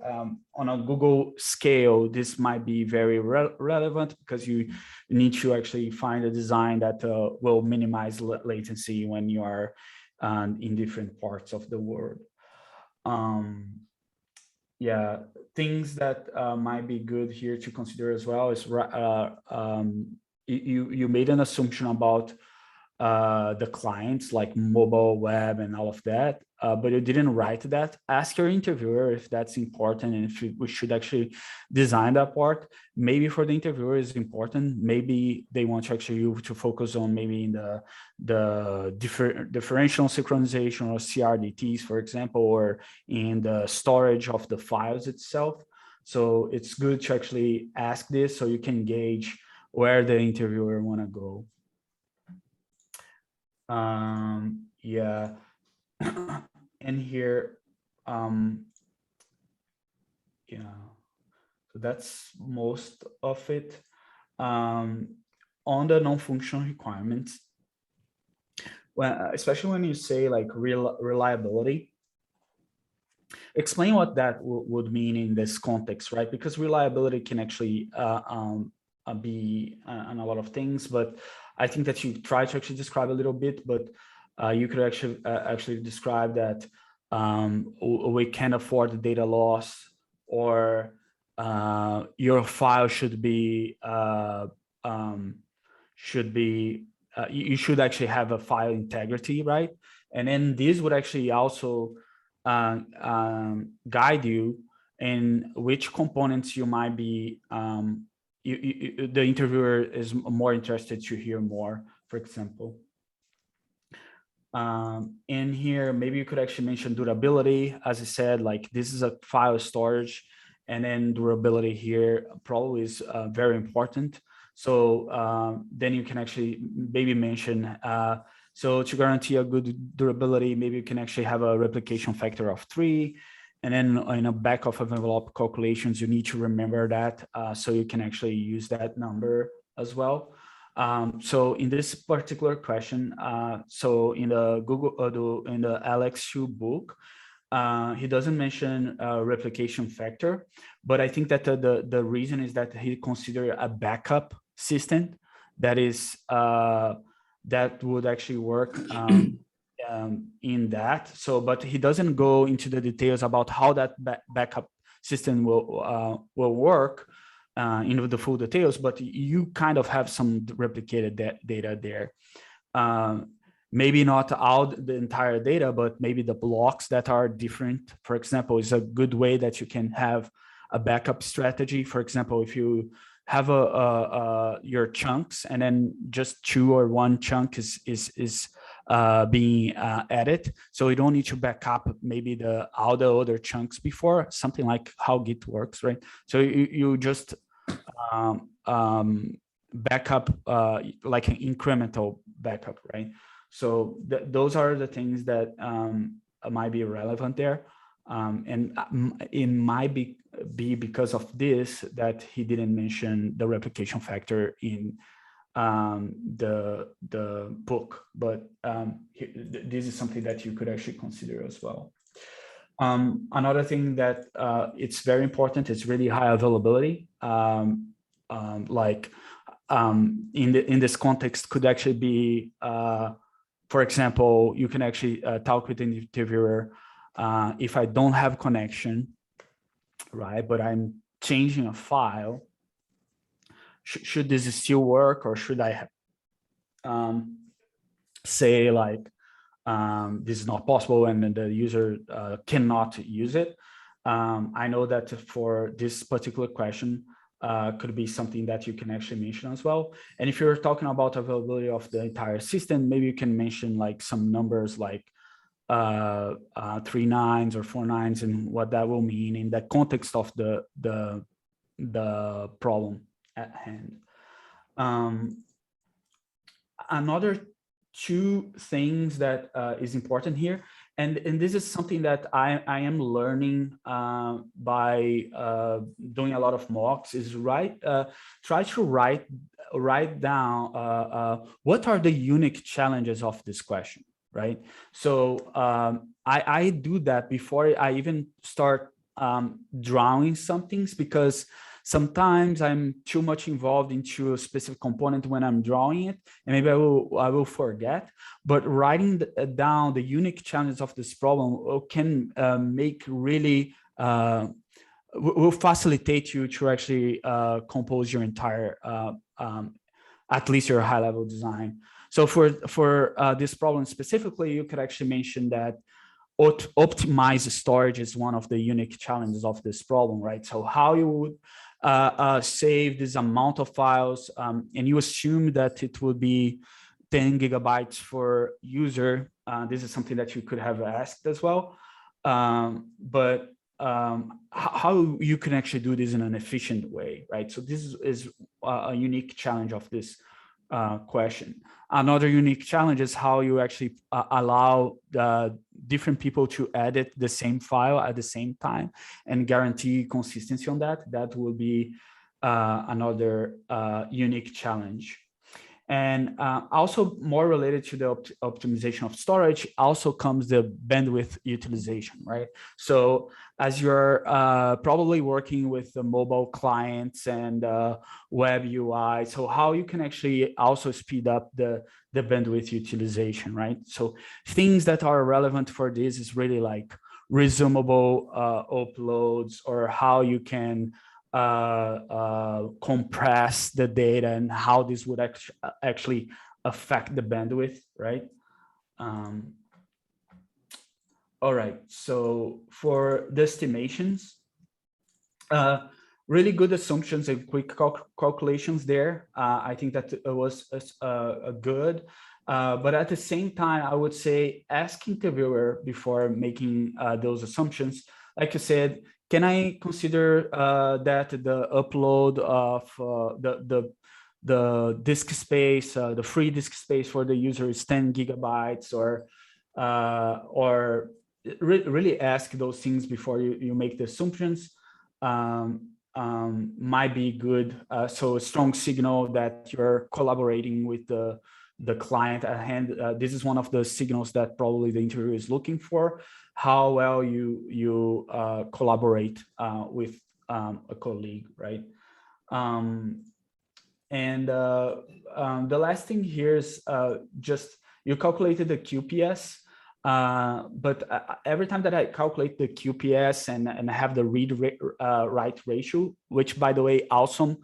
On a Google scale, this might be very relevant because you need to actually find a design that will minimize latency when you are in different parts of the world. Yeah, things that might be good here to consider as well is you made an assumption about the clients, like mobile, web, and all of that, but you didn't write that. Ask your interviewer if that's important and if we should actually design that part. Maybe for the interviewer is important. Maybe they want to actually you to focus on maybe in the differential synchronization or CRDTs, for example, or in the storage of the files itself. So it's good to actually ask this so you can gauge where the interviewer want to go. Yeah. And here, yeah, so that's most of it. On the non-functional requirements, especially when you say like reliability, explain what that would mean in this context, right? Because reliability can actually be on a lot of things, but I think that you try to actually describe a little bit, but you could actually describe that we can't afford the data loss, or your file should be you should actually have a file integrity, right? And then this would actually also guide you in which components you might be, the interviewer is more interested to hear more, for example. In here, maybe you could actually mention durability. As I said, like this is a file storage, and then durability here probably is very important. So then you can actually maybe mention, so to guarantee a good durability, maybe you can actually have a replication factor of 3. And then in a back of envelope calculations, you need to remember that, so you can actually use that number as well. So in this particular question, so in the Google, in the Alex Xu book, he doesn't mention replication factor, but I think that the reason is that he considered a backup system that is that would actually work in that. So, but he doesn't go into the details about how that backup system will work in the full details, but you kind of have some replicated data there. Maybe not all the entire data, but maybe the blocks that are different, for example, is a good way that you can have a backup strategy. For example, if you have your chunks and then just 2 or 1 chunk is being added, so you don't need to back up maybe all the other chunks before, something like how Git works, right? So you just back up like an incremental backup, right? So those are the things that might be relevant there. And it might be because of this that he didn't mention the replication factor in the book, but this is something that you could actually consider as well. Another thing that it's very important is really high availability. In this context could actually be, for example, you can actually talk with the interviewer. If I don't have connection, right, but I'm changing a file, should this still work, or should I say like this is not possible and then the user cannot use it? I know that for this particular question, could be something that you can actually mention as well. And if you're talking about availability of the entire system, maybe you can mention like some numbers like 3 nines or 4 nines and what that will mean in the context of the problem at hand. Another 2 things that is important here, and this is something that I am learning by doing a lot of mocks, is try to write down what are the unique challenges of this question, right? So I do that before I even start drawing some things, because sometimes I'm too much involved into a specific component when I'm drawing it, and maybe I will forget. But writing down the unique challenges of this problem can make really will facilitate you to actually compose your entire at least your high-level design. So for this problem specifically, you could actually mention that optimize storage is one of the unique challenges of this problem, right? So how you would save this amount of files, and you assume that it would be 10 gigabytes for user. This is something that you could have asked as well. But how you can actually do this in an efficient way, right? So this is a unique challenge of this question. Another unique challenge is how you actually allow different people to edit the same file at the same time and guarantee consistency on that. That will be another unique challenge. And also more related to the optimization of storage also comes the bandwidth utilization, right? So as you're probably working with the mobile clients and web UI, so how you can actually also speed up the bandwidth utilization, right? So things that are relevant for this is really like resumable uploads, or how you can compress the data and how this would actually affect the bandwidth, right? All right, so for the estimations, really good assumptions and quick calculations there. I think that it was good, but at the same time, I would say ask interviewer before making those assumptions. Like you said, can I consider that the upload of the disk space, the free disk space for the user is 10 gigabytes, or really ask those things before you make the assumptions. Might be good. So a strong signal that you're collaborating with the client at hand. This is one of the signals that probably the interviewer is looking for, how well you collaborate with a colleague, right? The last thing here is just you calculated the QPS, but every time that I calculate the QPS and I have the read-write ratio, which by the way, awesome.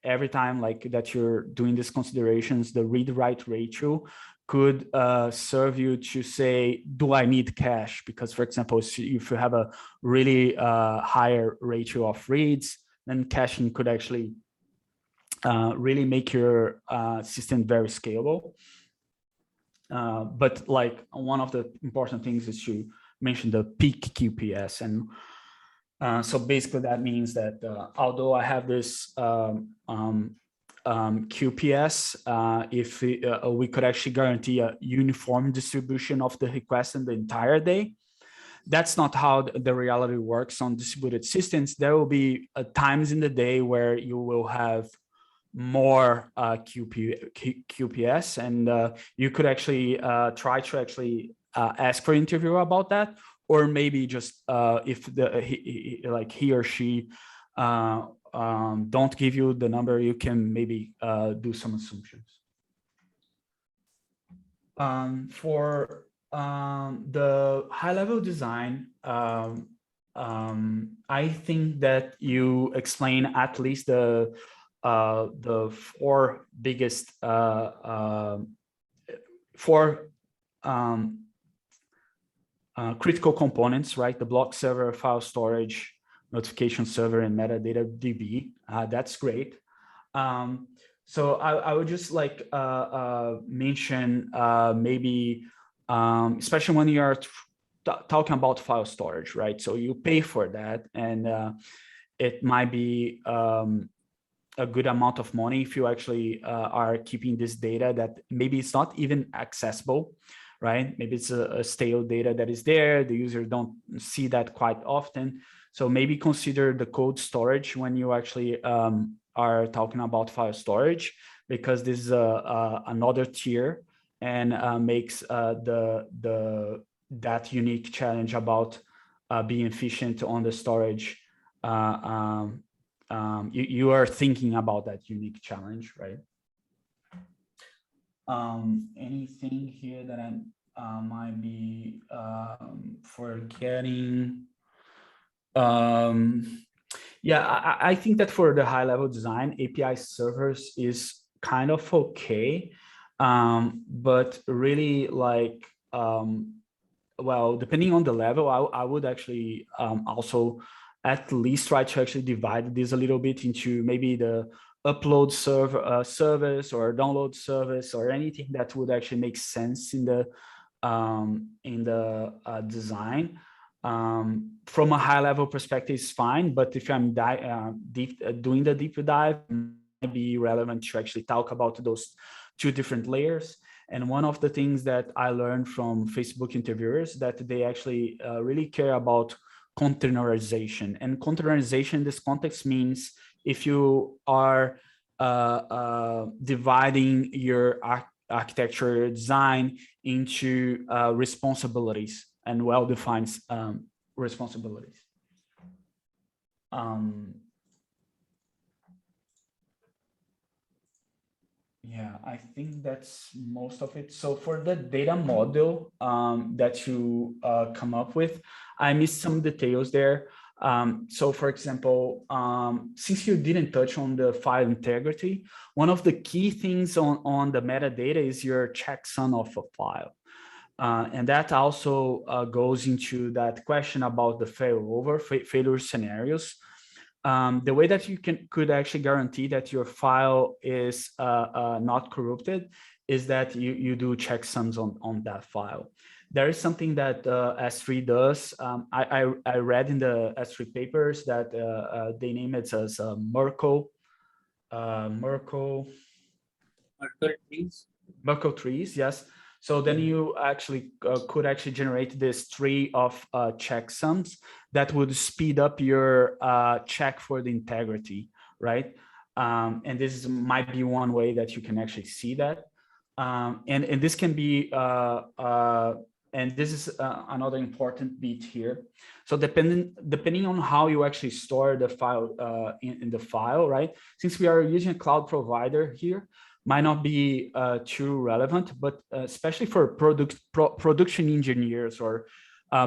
Every time like that you're doing these considerations, the read-write ratio could serve you to say, do I need cache? Because for example, if you have a really higher ratio of reads, then caching could actually really make your system very scalable. But like one of the important things is to mention the peak QPS. And so basically that means that although I have this QPS, if we could actually guarantee a uniform distribution of the requests in the entire day, that's not how the reality works on distributed systems. There will be times in the day where you will have more QPS, and you could actually try to actually ask for interview about that, or maybe just if he or she don't give you the number, you can maybe do some assumptions. For the high-level design, I think that you explain at least the four biggest critical components, right? The block server, file storage, notification server, and metadata DB. That's great. So I would just like mention maybe, especially when you are talking about file storage, right? So you pay for that, and it might be a good amount of money if you actually are keeping this data that maybe it's not even accessible, right? Maybe it's a stale data that is there. The user don't see that quite often. So maybe consider the cold storage when you actually are talking about file storage, because this is another tier and makes that unique challenge about being efficient on the storage. You are thinking about that unique challenge, right? Anything here that I might be forgetting? Yeah, I think that for the high-level design, API servers is kind of okay, but really like, well, depending on the level, I would actually also at least try to actually divide this a little bit into maybe the upload service or download service, or anything that would actually make sense in the design. from a high level perspective is fine, but if I'm doing the deep dive, it might be relevant to actually talk about those two different layers. And one of the things that I learned from Facebook interviewers that they actually really care about containerization. And containerization in this context means if you are dividing your architecture design into responsibilities and well-defined responsibilities. Yeah, I think that's most of it. So for the data model that you come up with, I missed some details there. So for example, since you didn't touch on the file integrity, one of the key things on the metadata is your checksum of a file. And that also goes into that question about the failure scenarios. The way that you could actually guarantee that your file is not corrupted is that you do checksums on that file. There is something that S3 does. I read in the S3 papers that they name it as Merkle trees, yes. So then you actually could actually generate this tree of checksums that would speed up your check for the integrity, right? And this might be one way that you can actually see that. And this can be, and this is another important bit here. So depending on how you actually store the file in the file, right? Since we are using a cloud provider here, might not be too relevant, but especially for production engineers or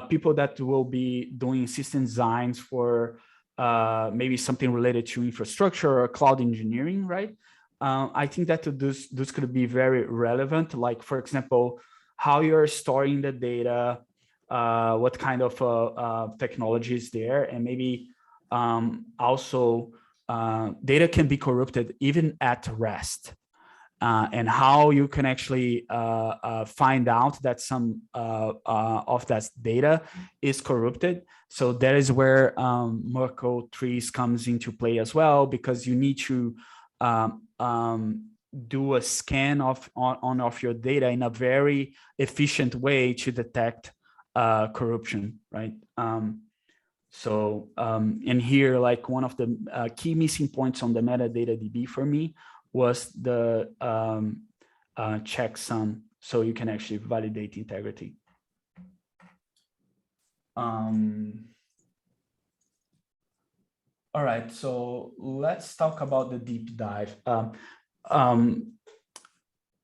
people that will be doing system designs for maybe something related to infrastructure or cloud engineering, right? I think that this could be very relevant. Like, for example, how you're storing the data, what kind of technology is there, and maybe also data can be corrupted even at rest. And how you can actually find out that some of that data is corrupted. So that is where Merkle trees comes into play as well, because you need to do a scan of your data in a very efficient way to detect corruption, right? And here, like, one of the key missing points on the metadata DB for me was the checksum, so you can actually validate integrity. All right, so let's talk about the deep dive.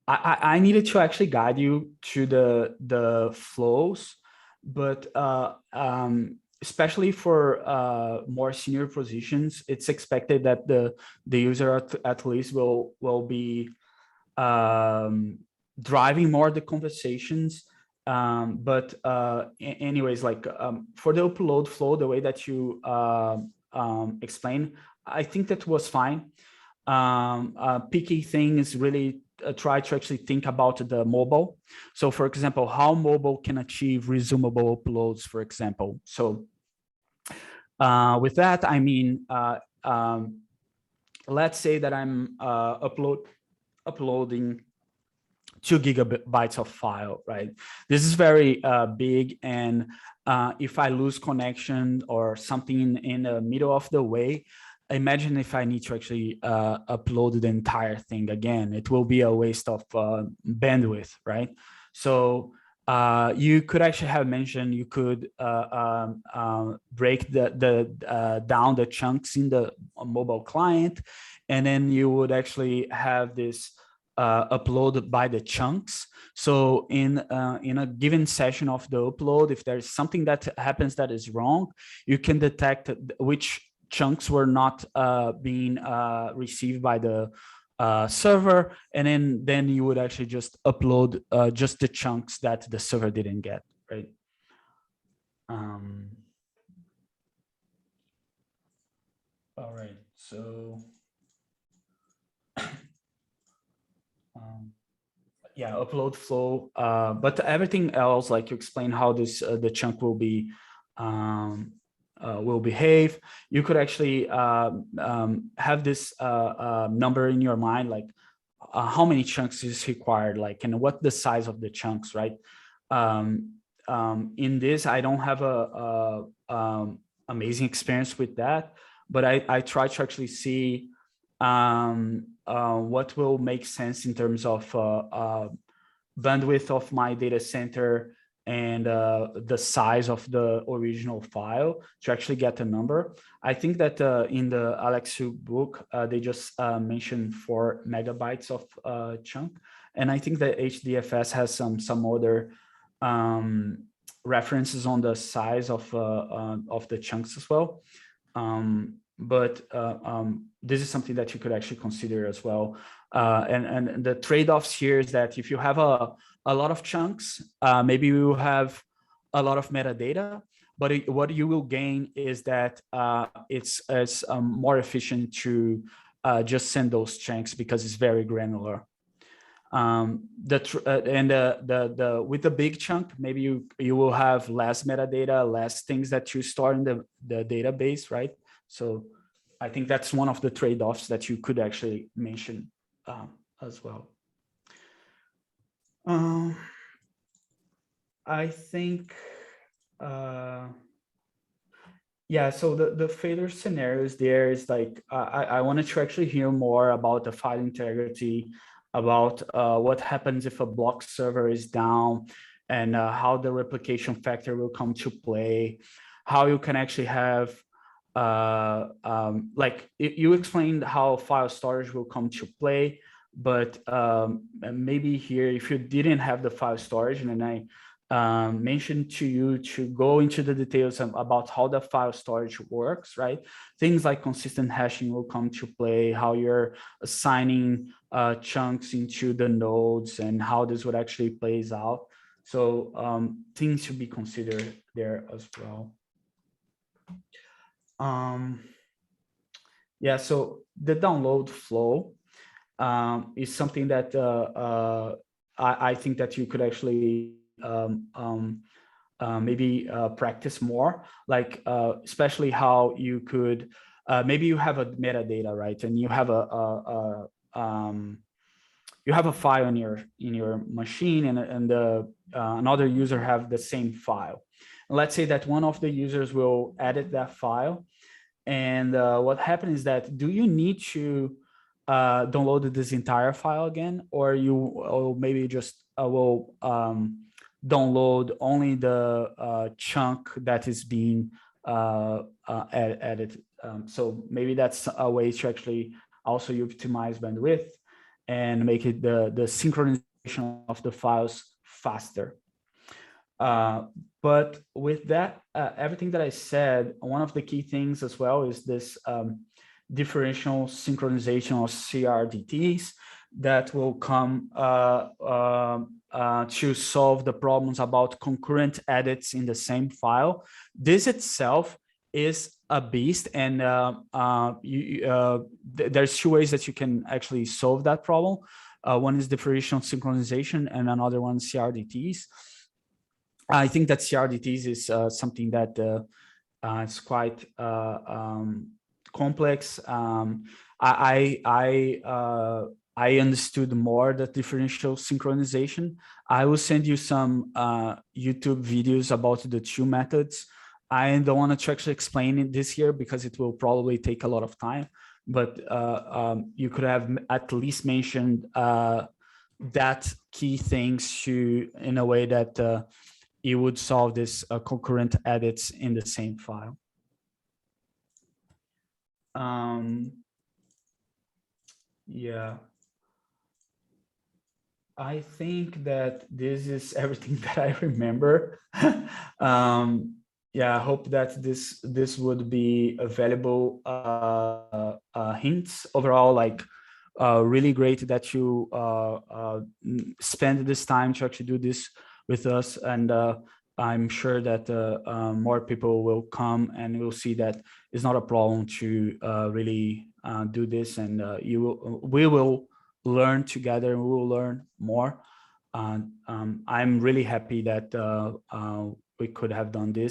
I needed to actually guide you to the flows, but especially for more senior positions, it's expected that the user at least will be driving more the conversations. But anyways, like for the upload flow, the way that you explain, I think that was fine. Picky thing is really try to actually think about the mobile. So for example, how mobile can achieve resumable uploads, for example. So with that, I mean, let's say that I'm uploading 2 gigabytes of file, right? This is very big, and if I lose connection or something in the middle of the way, imagine if I need to actually upload the entire thing again. It will be a waste of bandwidth, right? So you could actually have mentioned you could break down the chunks in the mobile client, and then you would actually have this uploaded by the chunks. So in a given session of the upload, if there's something that happens that is wrong, you can detect which chunks were not being received by the server, and then you would actually just upload just the chunks that the server didn't get, right? All right, so yeah, upload flow, but everything else, like you explain how this the chunk will be will behave. You could actually have this number in your mind, like how many chunks is required, like, and what the size of the chunks, right? In this, I don't have a amazing experience with that, but I try to actually see what will make sense in terms of bandwidth of my data center and the size of the original file to actually get a number. I think that in the Alexu book, they just mentioned 4 megabytes of chunk. And I think that HDFS has some other references on the size of the chunks as well. But this is something that you could actually consider as well. And the trade-offs here is that if you have a lot of chunks, maybe you will have a lot of metadata, but what you will gain is that it's more efficient to just send those chunks because it's very granular. With the big chunk, maybe you will have less metadata, less things that you store in the database, right? So I think that's one of the trade-offs that you could actually mention as well. I think, yeah, so the failure scenarios there is like, I wanted to actually hear more about the file integrity, about what happens if a block server is down, and how the replication factor will come to play, how you can actually have, like you explained how file storage will come to play, but maybe here, if you didn't have the file storage, and then I mentioned to you to go into the details about how the file storage works, right? Things like consistent hashing will come to play, how you're assigning chunks into the nodes and how this would actually plays out. So things to be considered there as well. Yeah, so the download flow is something that I think that you could actually maybe practice more, like especially how you could maybe you have a metadata, right? And you have a file in your machine, and another user have the same file. And let's say that one of the users will edit that file, and what happens is that, do you need to download this entire file again, or maybe just will download only the chunk that is being edited? So maybe that's a way to actually also optimize bandwidth and make it the synchronization of the files faster. But with that, everything that I said, one of the key things as well is this differential synchronization of CRDTs that will come to solve the problems about concurrent edits in the same file. This itself is a beast, and there's 2 ways that you can actually solve that problem. One is differential synchronization, and another one is CRDTs. I think that CRDTs is something that is quite complex. I understood more the differential synchronization. I will send you some YouTube videos about the 2 methods. I don't want to actually explain this here because it will probably take a lot of time, but you could have at least mentioned that key things in a way that you would solve this concurrent edits in the same file. Yeah, I think that this is everything that I remember. Yeah, I hope that this would be valuable hints overall. Like, really great that you spend this time to actually do this with us, and I'm sure that more people will come and will see that it's not a problem to really do this, and we will learn together, and we will learn more. I'm really happy that we could have done this.